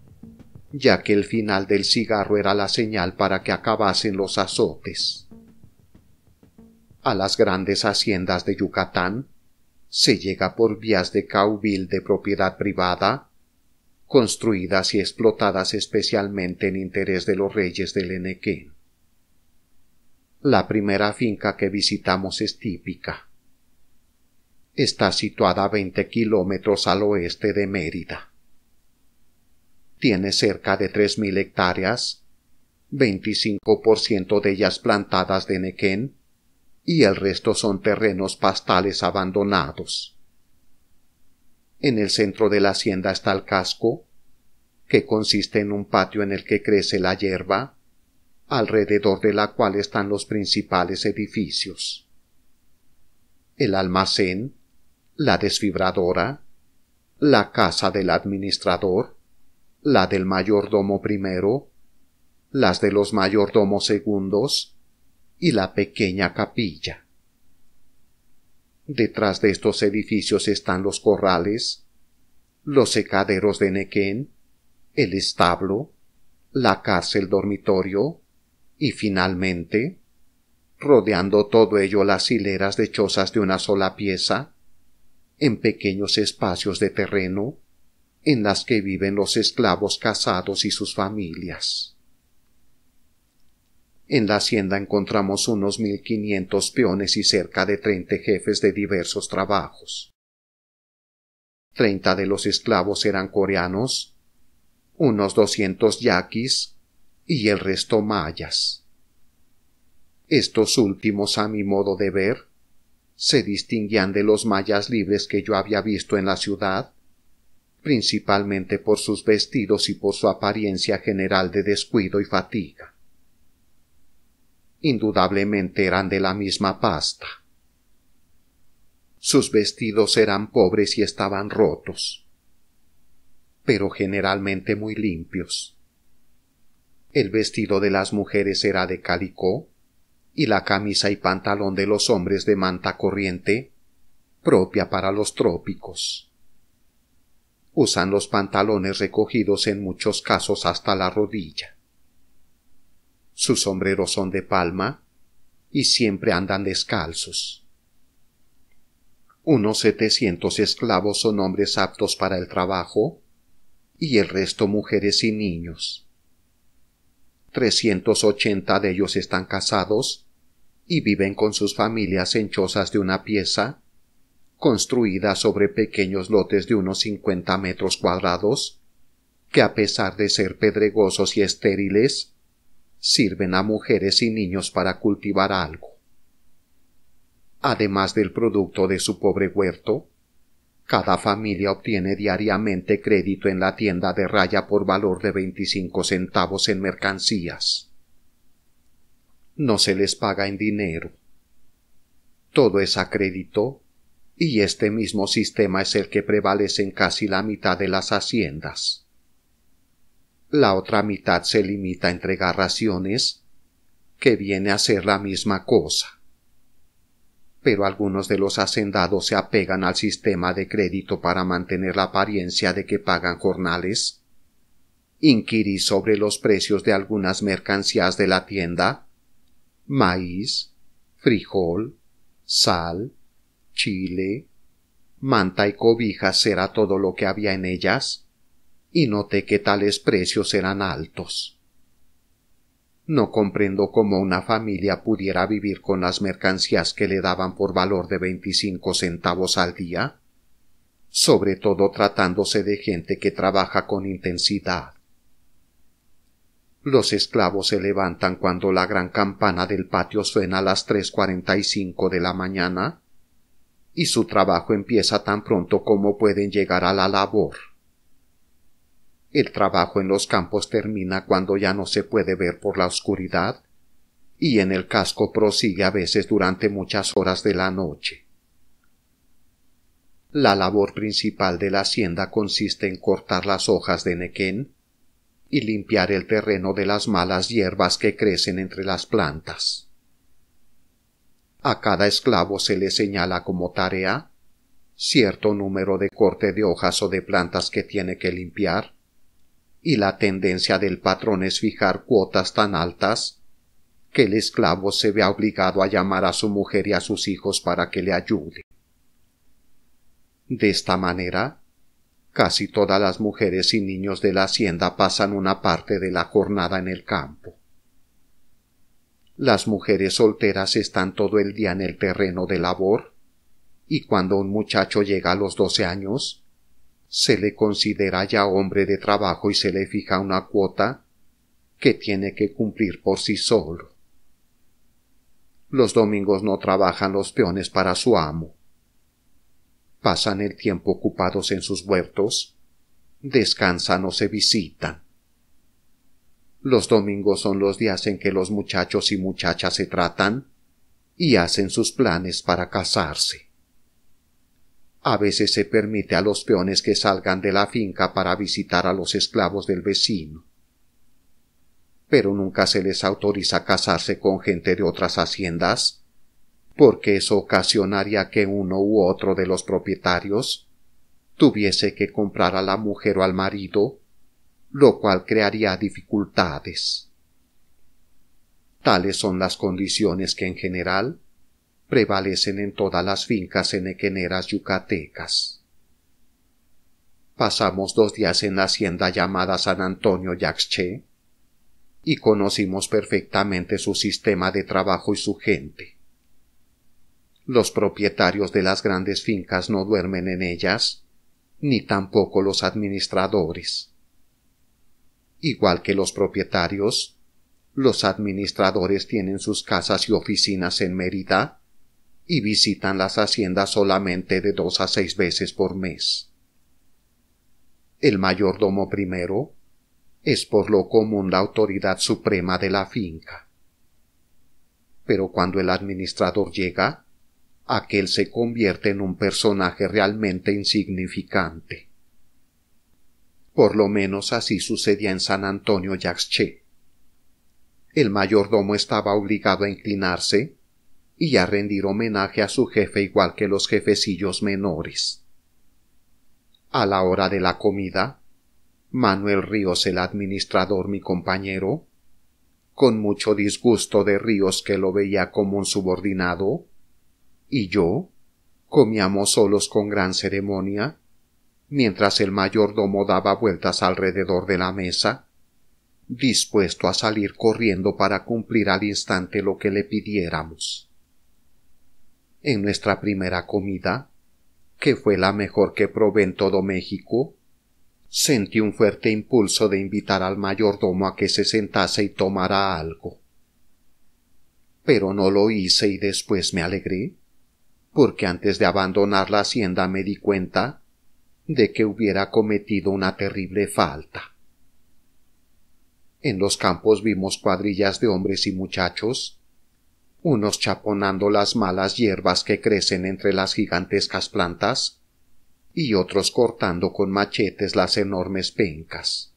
ya que el final del cigarro era la señal para que acabasen los azotes. A las grandes haciendas de Yucatán se llega por vías de cauvil de propiedad privada, construidas y explotadas especialmente en interés de los reyes del Enequén. La primera finca que visitamos es típica. Está situada a 20 kilómetros al oeste de Mérida. Tiene cerca de 3.000 hectáreas, 25% de ellas plantadas de nequén, y el resto son terrenos pastales abandonados. En el centro de la hacienda está el casco, que consiste en un patio en el que crece la hierba, alrededor de la cual están los principales edificios: el almacén, la desfibradora, la casa del administrador, la del mayordomo primero, las de los mayordomos segundos y la pequeña capilla. Detrás de estos edificios están los corrales, los secaderos de nequén, el establo, la cárcel dormitorio y finalmente, rodeando todo ello, las hileras de chozas de una sola pieza, en pequeños espacios de terreno, en las que viven los esclavos casados y sus familias. En la hacienda encontramos unos 1.500 peones y cerca de 30 jefes de diversos trabajos. 30 de los esclavos eran coreanos, unos 200 yaquis y el resto mayas. Estos últimos, a mi modo de ver, se distinguían de los mayas libres que yo había visto en la ciudad, principalmente por sus vestidos y por su apariencia general de descuido y fatiga. Indudablemente eran de la misma pasta. Sus vestidos eran pobres y estaban rotos, pero generalmente muy limpios. El vestido de las mujeres era de calicó, y la camisa y pantalón de los hombres de manta corriente, propia para los trópicos. Usan los pantalones recogidos en muchos casos hasta la rodilla. Sus sombreros son de palma y siempre andan descalzos. Unos 700 esclavos son hombres aptos para el trabajo y el resto mujeres y niños. 380 de ellos están casados y viven con sus familias en chozas de una pieza, construidas sobre pequeños lotes de unos 50 metros cuadrados, que a pesar de ser pedregosos y estériles, sirven a mujeres y niños para cultivar algo. Además del producto de su pobre huerto, cada familia obtiene diariamente crédito en la tienda de raya por valor de 25 centavos en mercancías. No se les paga en dinero. Todo es a crédito, y este mismo sistema es el que prevalece en casi la mitad de las haciendas. La otra mitad se limita a entregar raciones, que viene a ser la misma cosa. Pero algunos de los hacendados se apegan al sistema de crédito para mantener la apariencia de que pagan jornales, inquirir sobre los precios de algunas mercancías de la tienda, maíz, frijol, Sal, chile, manta y cobijas era todo lo que había en ellas, y noté que tales precios eran altos. No comprendo cómo una familia pudiera vivir con las mercancías que le daban por valor de 25 centavos al día, sobre todo tratándose de gente que trabaja con intensidad. Los esclavos se levantan cuando la gran campana del patio suena a las 3:45 de la mañana, y su trabajo empieza tan pronto como pueden llegar a la labor. El trabajo en los campos termina cuando ya no se puede ver por la oscuridad, y en el casco prosigue a veces durante muchas horas de la noche. La labor principal de la hacienda consiste en cortar las hojas de nequén y limpiar el terreno de las malas hierbas que crecen entre las plantas. A cada esclavo se le señala como tarea cierto número de corte de hojas o de plantas que tiene que limpiar, y la tendencia del patrón es fijar cuotas tan altas que el esclavo se vea obligado a llamar a su mujer y a sus hijos para que le ayude. De esta manera, casi todas las mujeres y niños de la hacienda pasan una parte de la jornada en el campo. Las mujeres solteras están todo el día en el terreno de labor, y cuando un muchacho llega a los 12 años, se le considera ya hombre de trabajo y se le fija una cuota que tiene que cumplir por sí solo. Los domingos no trabajan los peones para su amo. Pasan el tiempo ocupados en sus huertos, descansan o se visitan. Los domingos son los días en que los muchachos y muchachas se tratan y hacen sus planes para casarse. A veces se permite a los peones que salgan de la finca para visitar a los esclavos del vecino, pero nunca se les autoriza casarse con gente de otras haciendas, porque eso ocasionaría que uno u otro de los propietarios tuviese que comprar a la mujer o al marido, lo cual crearía dificultades. Tales son las condiciones que en general prevalecen en todas las fincas enequeneras yucatecas. Pasamos 2 días en la hacienda llamada San Antonio Yaxché y conocimos perfectamente su sistema de trabajo y su gente. Los propietarios de las grandes fincas no duermen en ellas, ni tampoco los administradores. Igual que los propietarios, los administradores tienen sus casas y oficinas en Mérida y visitan las haciendas solamente de 2 a 6 veces por mes. El mayordomo primero es por lo común la autoridad suprema de la finca. Pero cuando el administrador llega, aquel se convierte en un personaje realmente insignificante. Por lo menos así sucedía en San Antonio Yaxché. El mayordomo estaba obligado a inclinarse y a rendir homenaje a su jefe igual que los jefecillos menores. A la hora de la comida, Manuel Ríos, el administrador, mi compañero, con mucho disgusto de Ríos, que lo veía como un subordinado, y yo comíamos solos con gran ceremonia, mientras el mayordomo daba vueltas alrededor de la mesa, dispuesto a salir corriendo para cumplir al instante lo que le pidiéramos. En nuestra primera comida, que fue la mejor que probé en todo México, sentí un fuerte impulso de invitar al mayordomo a que se sentase y tomara algo. Pero no lo hice y después me alegré, porque antes de abandonar la hacienda me di cuenta de que hubiera cometido una terrible falta. En los campos vimos cuadrillas de hombres y muchachos, unos chaponando las malas hierbas que crecen entre las gigantescas plantas, y otros cortando con machetes las enormes pencas.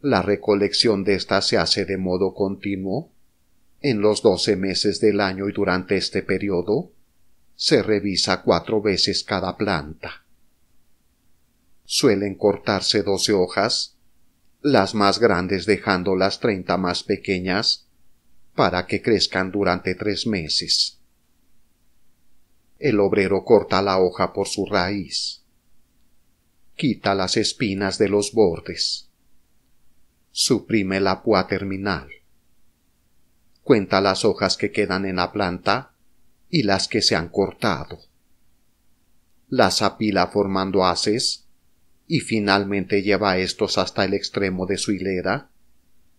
La recolección de estas se hace de modo continuo. En los 12 meses del año y durante este periodo se revisa 4 veces cada planta. Suelen cortarse 12 hojas, las más grandes dejando las 30 más pequeñas, para que crezcan durante 3 meses. El obrero corta la hoja por su raíz, quita las espinas de los bordes, suprime la púa terminal, cuenta las hojas que quedan en la planta y las que se han cortado, las apila formando haces y finalmente lleva estos hasta el extremo de su hilera,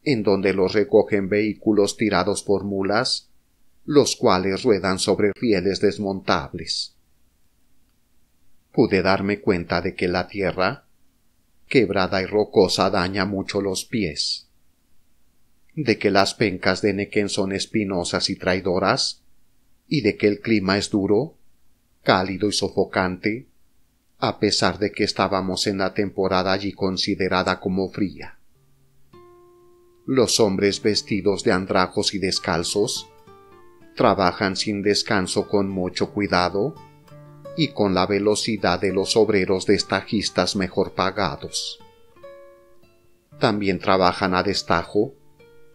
en donde los recogen vehículos tirados por mulas, los cuales ruedan sobre rieles desmontables. Pude darme cuenta de que la tierra, quebrada y rocosa, daña mucho los pies, de que las pencas de nequén son espinosas y traidoras, y de que el clima es duro, cálido y sofocante, a pesar de que estábamos en la temporada allí considerada como fría. Los hombres vestidos de andrajos y descalzos trabajan sin descanso con mucho cuidado y con la velocidad de los obreros destajistas mejor pagados. También trabajan a destajo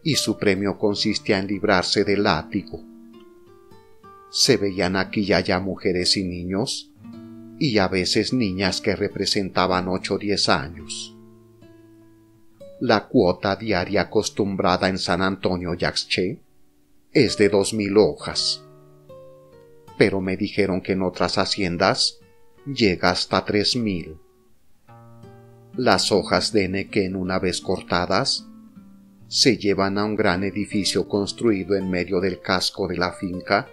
y su premio consistía en librarse del látigo. Se veían aquí y allá mujeres y niños, y a veces niñas que representaban 8 o 10 años. La cuota diaria acostumbrada en San Antonio Yaxché es de 2000 hojas, pero me dijeron que en otras haciendas llega hasta 3000. Las hojas de nequén, una vez cortadas, se llevan a un gran edificio construido en medio del casco de la finca,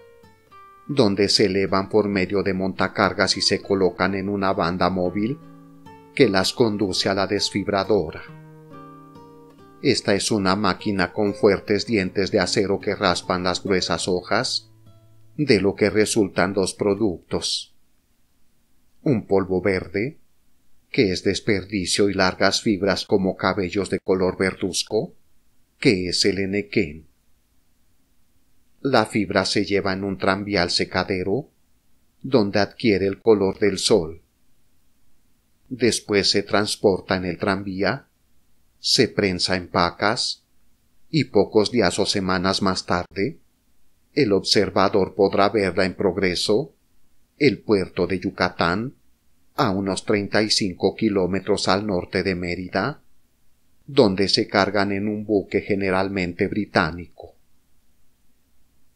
donde se elevan por medio de montacargas y se colocan en una banda móvil que las conduce a la desfibradora. Esta es una máquina con fuertes dientes de acero que raspan las gruesas hojas, de lo que resultan 2 productos: un polvo verde, que es desperdicio, y largas fibras como cabellos de color verduzco, que es el enequén. La fibra se lleva en un tranvía al secadero, donde adquiere el color del sol. Después se transporta en el tranvía, se prensa en pacas, y pocos días o semanas más tarde, el observador podrá verla en progreso, el puerto de Yucatán, a unos 35 kilómetros al norte de Mérida, donde se cargan en un buque generalmente británico.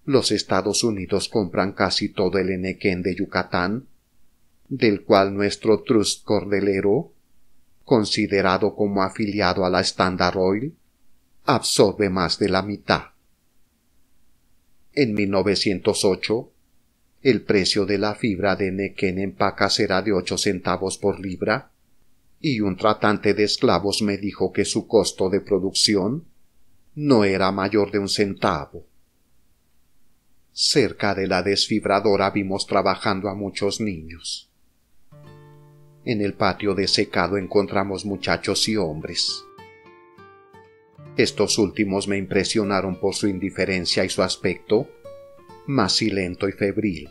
Los Estados Unidos compran casi todo el enequén de Yucatán, del cual nuestro Trust Cordelero, considerado como afiliado a la Standard Oil, absorbe más de la mitad. En 1908, el precio de la fibra de nequén en pacas era de 8 centavos por libra, y un tratante de esclavos me dijo que su costo de producción no era mayor de 1 centavo. Cerca de la desfibradora vimos trabajando a muchos niños. En el patio de secado encontramos muchachos y hombres. Estos últimos me impresionaron por su indiferencia y su aspecto macilento y febril.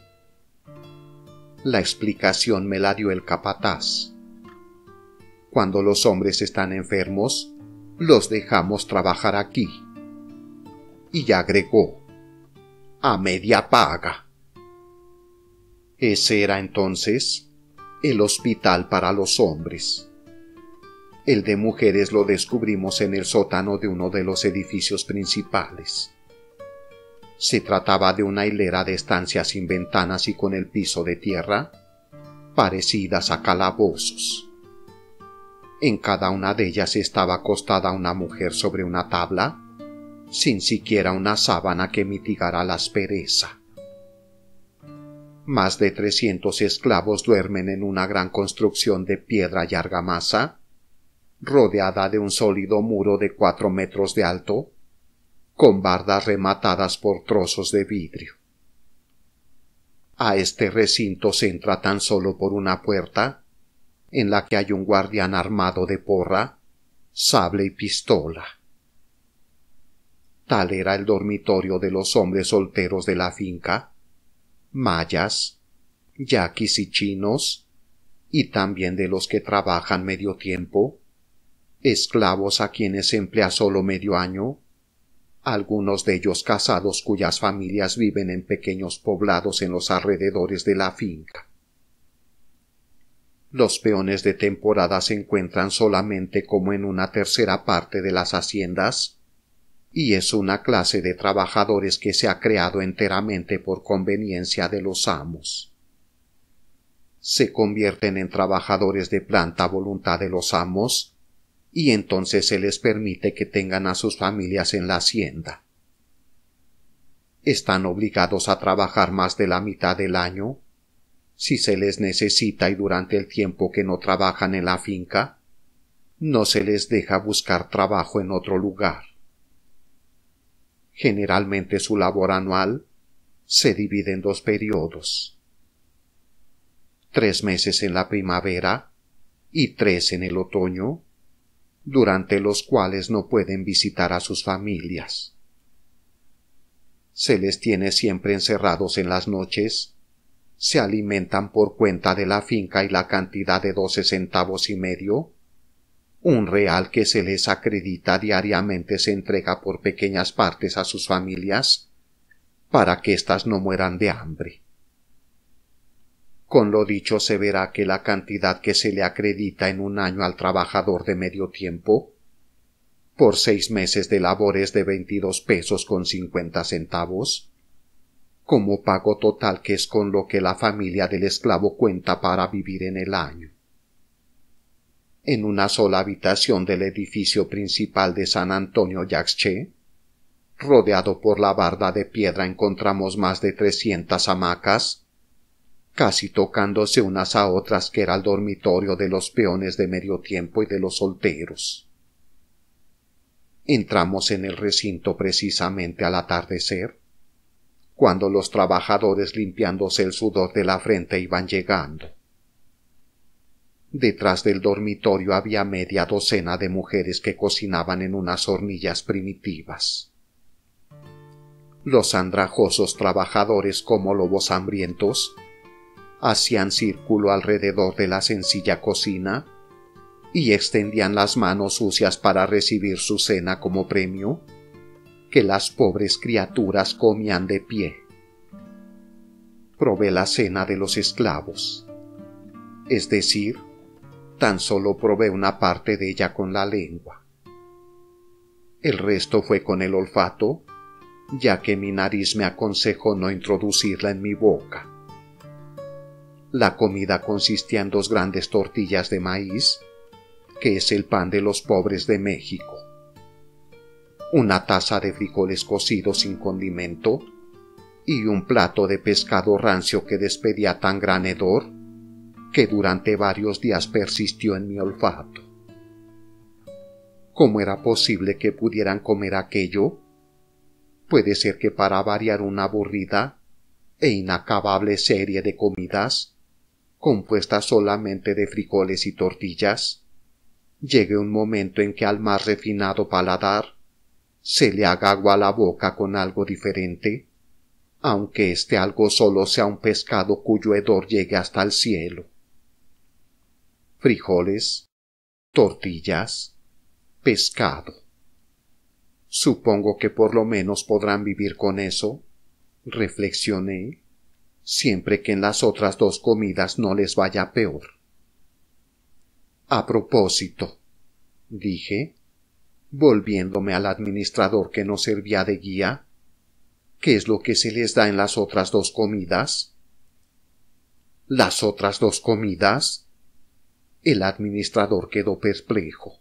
La explicación me la dio el capataz. Cuando los hombres están enfermos, los dejamos trabajar aquí. Y agregó: a media paga. Ese era entonces el hospital para los hombres. El de mujeres lo descubrimos en el sótano de uno de los edificios principales. Se trataba de una hilera de estancias sin ventanas y con el piso de tierra, parecidas a calabozos. En cada una de ellas estaba acostada una mujer sobre una tabla, sin siquiera una sábana que mitigara la aspereza. Más de 300 esclavos duermen en una gran construcción de piedra y argamasa, rodeada de un sólido muro de 4 metros de alto, con bardas rematadas por trozos de vidrio. A este recinto se entra tan solo por una puerta, en la que hay un guardián armado de porra, sable y pistola. Tal era el dormitorio de los hombres solteros de la finca, mayas, yaquis y chinos, y también de los que trabajan medio tiempo, esclavos a quienes se emplea solo medio año, algunos de ellos casados cuyas familias viven en pequeños poblados en los alrededores de la finca. Los peones de temporada se encuentran solamente como en una tercera parte de las haciendas, y es una clase de trabajadores que se ha creado enteramente por conveniencia de los amos. Se convierten en trabajadores de planta a voluntad de los amos, y entonces se les permite que tengan a sus familias en la hacienda. Están obligados a trabajar más de la mitad del año, si se les necesita, y durante el tiempo que no trabajan en la finca, no se les deja buscar trabajo en otro lugar. Generalmente su labor anual se divide en 2 periodos: 3 meses en la primavera y 3 en el otoño, durante los cuales no pueden visitar a sus familias. Se les tiene siempre encerrados en las noches, se alimentan por cuenta de la finca y la cantidad de 12 centavos y medio, un real que se les acredita diariamente se entrega por pequeñas partes a sus familias, para que éstas no mueran de hambre. Con lo dicho se verá que la cantidad que se le acredita en un año al trabajador de medio tiempo, por 6 meses de labor, es de 22 pesos con 50 centavos, como pago total, que es con lo que la familia del esclavo cuenta para vivir en el año. En una sola habitación del edificio principal de San Antonio Yaxché, rodeado por la barda de piedra, encontramos más de 300 hamacas, casi tocándose unas a otras, que era el dormitorio de los peones de medio tiempo y de los solteros. Entramos en el recinto precisamente al atardecer, cuando los trabajadores, limpiándose el sudor de la frente, iban llegando. Detrás del dormitorio había media docena de mujeres que cocinaban en unas hornillas primitivas. Los andrajosos trabajadores, como lobos hambrientos, hacían círculo alrededor de la sencilla cocina y extendían las manos sucias para recibir su cena como premio, que las pobres criaturas comían de pie. Probé la cena de los esclavos, es decir, tan solo probé una parte de ella con la lengua. El resto fue con el olfato, ya que mi nariz me aconsejó no introducirla en mi boca. La comida consistía en 2 grandes tortillas de maíz, que es el pan de los pobres de México, una taza de frijoles cocidos sin condimento y un plato de pescado rancio que despedía tan gran hedor que durante varios días persistió en mi olfato. ¿Cómo era posible que pudieran comer aquello? Puede ser que para variar una aburrida e inacabable serie de comidas, compuestas solamente de frijoles y tortillas, llegue un momento en que al más refinado paladar se le haga agua a la boca con algo diferente, aunque este algo solo sea un pescado cuyo hedor llegue hasta el cielo. Frijoles, tortillas, pescado. Supongo que por lo menos podrán vivir con eso, reflexioné, siempre que en las otras 2 comidas no les vaya peor. A propósito, dije, volviéndome al administrador que nos servía de guía, ¿qué es lo que se les da en las otras 2 comidas? ¿Las otras 2 comidas? El administrador quedó perplejo.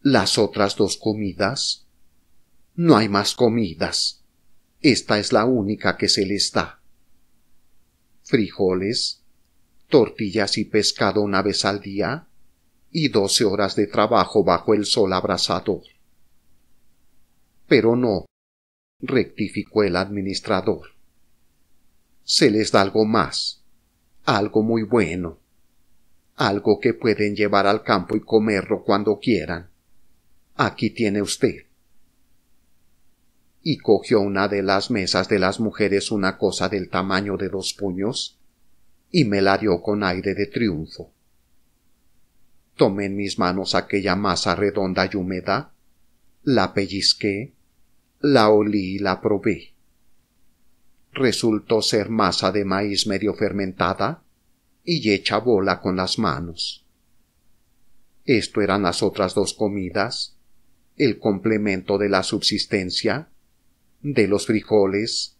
¿Las otras 2 comidas? No hay más comidas. Esta es la única que se les da. Frijoles, tortillas y pescado una vez al día, y 12 horas de trabajo bajo el sol abrasador. Pero no, rectificó el administrador. Se les da algo más, algo muy bueno, algo que pueden llevar al campo y comerlo cuando quieran. Aquí tiene usted. Y cogió una de las mesas de las mujeres una cosa del tamaño de 2 puños, y me la dio con aire de triunfo. Tomé en mis manos aquella masa redonda y húmeda, la pellizqué, La olí y la probé. Resultó ser masa de maíz medio fermentada y hecha bola con las manos. Esto eran las otras dos comidas, el complemento de la subsistencia, de los frijoles,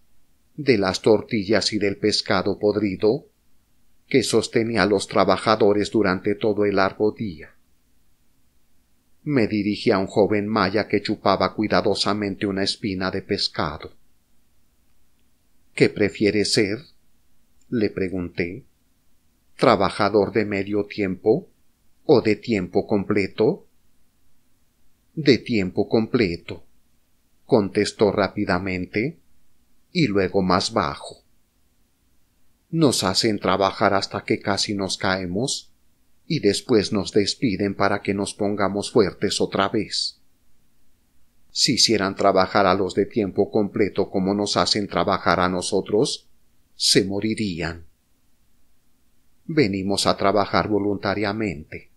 de las tortillas y del pescado podrido, que sostenía a los trabajadores durante todo el largo día. Me dirigí a un joven maya que chupaba cuidadosamente una espina de pescado. ¿Qué prefiere ser?, le pregunté. ¿Trabajador de medio tiempo o de tiempo completo? De tiempo completo, contestó rápidamente, y luego más bajo. Nos hacen trabajar hasta que casi nos caemos, y después nos despiden para que nos pongamos fuertes otra vez. Si hicieran trabajar a los de tiempo completo como nos hacen trabajar a nosotros, se morirían. Venimos a trabajar voluntariamente,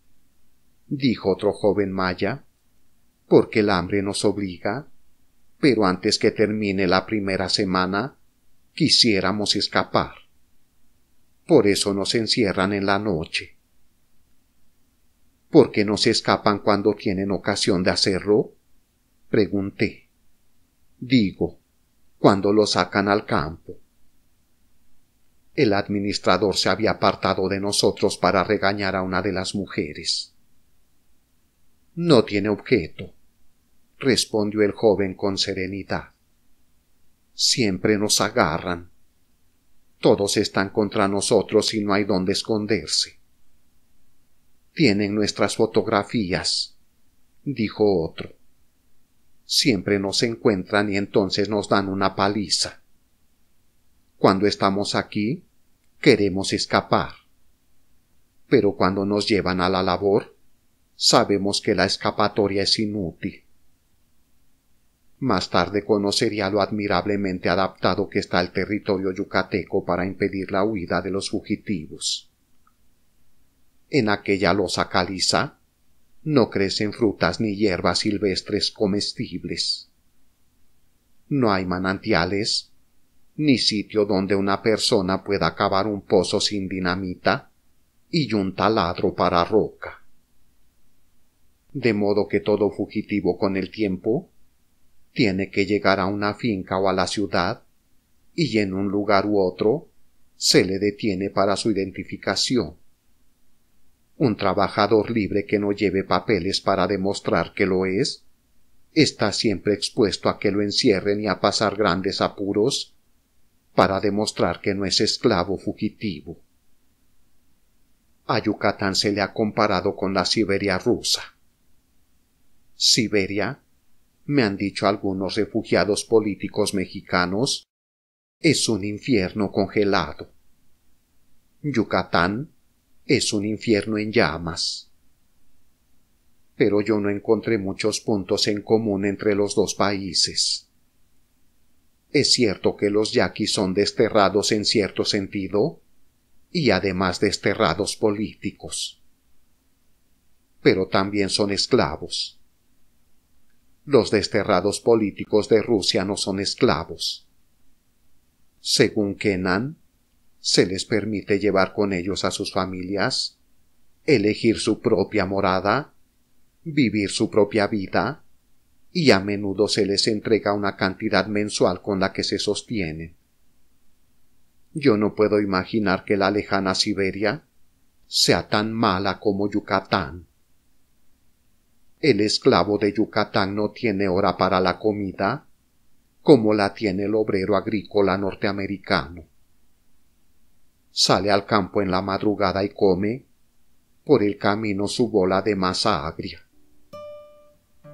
dijo otro joven maya, porque el hambre nos obliga, pero antes que termine la primera semana, quisiéramos escapar. Por eso nos encierran en la noche. ¿Por qué no se escapan cuando tienen ocasión de hacerlo?, pregunté. Digo, cuando lo sacan al campo. El administrador se había apartado de nosotros para regañar a una de las mujeres. No tiene objeto, respondió el joven con serenidad. Siempre nos agarran. Todos están contra nosotros y no hay dónde esconderse. Tienen nuestras fotografías, dijo otro. Siempre nos encuentran y entonces nos dan una paliza. Cuando estamos aquí, queremos escapar. Pero cuando nos llevan a la labor, sabemos que la escapatoria es inútil. Más tarde conocería lo admirablemente adaptado que está el territorio yucateco para impedir la huida de los fugitivos. En aquella losa caliza no crecen frutas ni hierbas silvestres comestibles. No hay manantiales, ni sitio donde una persona pueda cavar un pozo sin dinamita y un taladro para roca. De modo que todo fugitivo con el tiempo tiene que llegar a una finca o a la ciudad y en un lugar u otro se le detiene para su identificación. Un trabajador libre que no lleve papeles para demostrar que lo es, está siempre expuesto a que lo encierren y a pasar grandes apuros para demostrar que no es esclavo fugitivo. A Yucatán se le ha comparado con la Siberia rusa. Siberia, me han dicho algunos refugiados políticos mexicanos, es un infierno congelado. Yucatán es un infierno en llamas. Pero yo no encontré muchos puntos en común entre los dos países. Es cierto que los yaquis son desterrados en cierto sentido, y además desterrados políticos. Pero también son esclavos. Los desterrados políticos de Rusia no son esclavos. Según Kennan, se les permite llevar con ellos a sus familias, elegir su propia morada, vivir su propia vida, y a menudo se les entrega una cantidad mensual con la que se sostienen. Yo no puedo imaginar que la lejana Siberia sea tan mala como Yucatán. El esclavo de Yucatán no tiene hora para la comida, como la tiene el obrero agrícola norteamericano. Sale al campo en la madrugada y come, por el camino su bola de masa agria.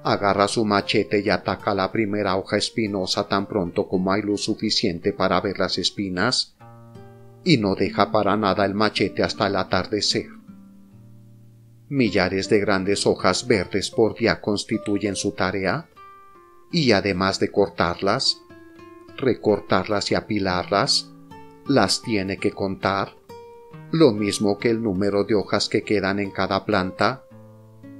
Agarra su machete y ataca la primera hoja espinosa tan pronto como hay luz suficiente para ver las espinas, y no deja para nada el machete hasta el atardecer. Millares de grandes hojas verdes por día constituyen su tarea, y además de cortarlas, recortarlas y apilarlas, las tiene que contar, lo mismo que el número de hojas que quedan en cada planta,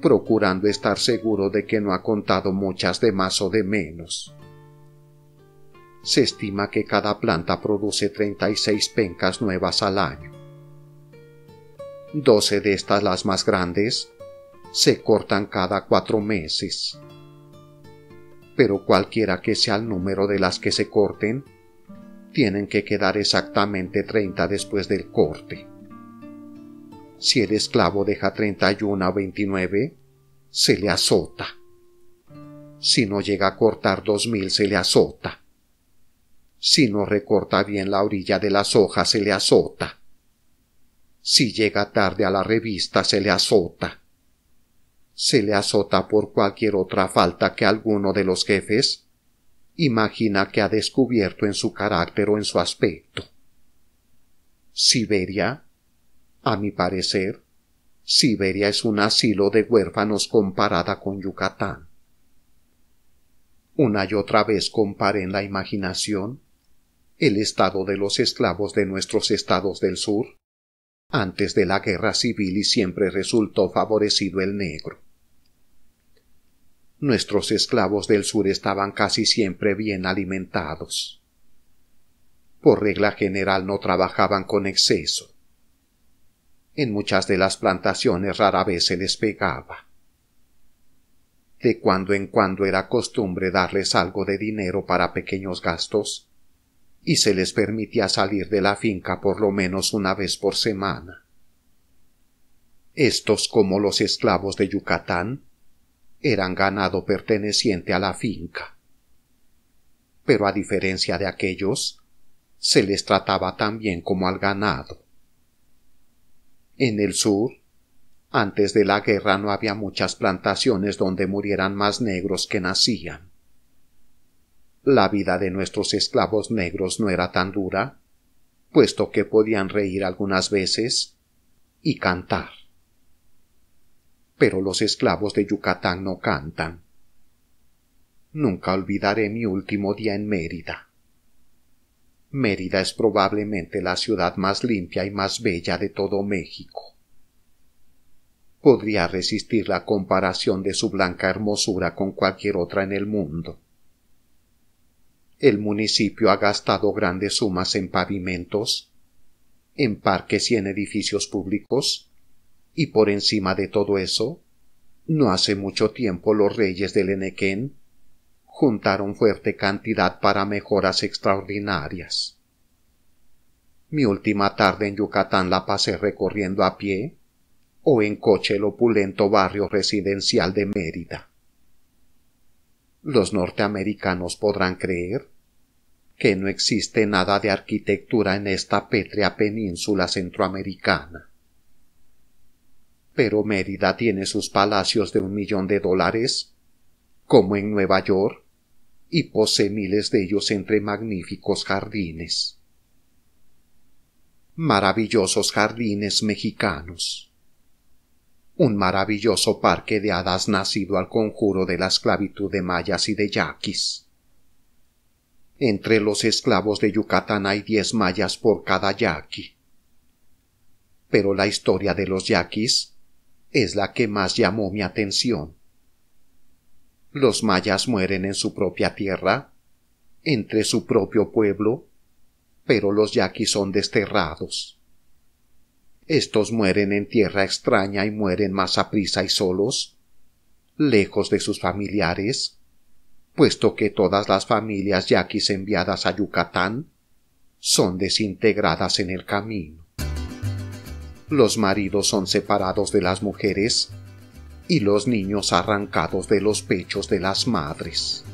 procurando estar seguro de que no ha contado muchas de más o de menos. Se estima que cada planta produce 36 pencas nuevas al año. 12 de estas, las más grandes, se cortan cada 4 meses. Pero cualquiera que sea el número de las que se corten, tienen que quedar exactamente 30 después del corte. Si el esclavo deja 31 o 29, se le azota. Si no llega a cortar 2000, se le azota. Si no recorta bien la orilla de las hojas, se le azota. Si llega tarde a la revista, se le azota. Se le azota por cualquier otra falta que alguno de los jefes imagina que ha descubierto en su carácter o en su aspecto. Siberia, a mi parecer, Siberia es un asilo de huérfanos comparada con Yucatán. Una y otra vez comparé en la imaginación el estado de los esclavos de nuestros estados del sur antes de la guerra civil y siempre resultó favorecido el negro. Nuestros esclavos del sur estaban casi siempre bien alimentados. Por regla general no trabajaban con exceso. En muchas de las plantaciones rara vez se les pegaba. De cuando en cuando era costumbre darles algo de dinero para pequeños gastos, y se les permitía salir de la finca por lo menos una vez por semana. Estos, como los esclavos de Yucatán, eran ganado perteneciente a la finca. Pero a diferencia de aquellos, se les trataba también como al ganado. En el sur, antes de la guerra no había muchas plantaciones donde murieran más negros que nacían. La vida de nuestros esclavos negros no era tan dura, puesto que podían reír algunas veces y cantar. Pero los esclavos de Yucatán no cantan. Nunca olvidaré mi último día en Mérida. Mérida es probablemente la ciudad más limpia y más bella de todo México. Podría resistir la comparación de su blanca hermosura con cualquier otra en el mundo. El municipio ha gastado grandes sumas en pavimentos, en parques y en edificios públicos, y por encima de todo eso, no hace mucho tiempo los reyes del Enequén juntaron fuerte cantidad para mejoras extraordinarias. Mi última tarde en Yucatán la pasé recorriendo a pie o en coche el opulento barrio residencial de Mérida. Los norteamericanos podrán creer que no existe nada de arquitectura en esta pétrea península centroamericana. Pero Mérida tiene sus palacios de $1.000.000, como en Nueva York, y posee miles de ellos entre magníficos jardines. Maravillosos jardines mexicanos. Un maravilloso parque de hadas nacido al conjuro de la esclavitud de mayas y de yaquis. Entre los esclavos de Yucatán hay 10 mayas por cada yaqui. Pero la historia de los yaquis es la que más llamó mi atención. Los mayas mueren en su propia tierra, entre su propio pueblo, pero los yaquis son desterrados. Estos mueren en tierra extraña y mueren más aprisa y solos, lejos de sus familiares, puesto que todas las familias yaquis enviadas a Yucatán son desintegradas en el camino. Los maridos son separados de las mujeres y los niños arrancados de los pechos de las madres.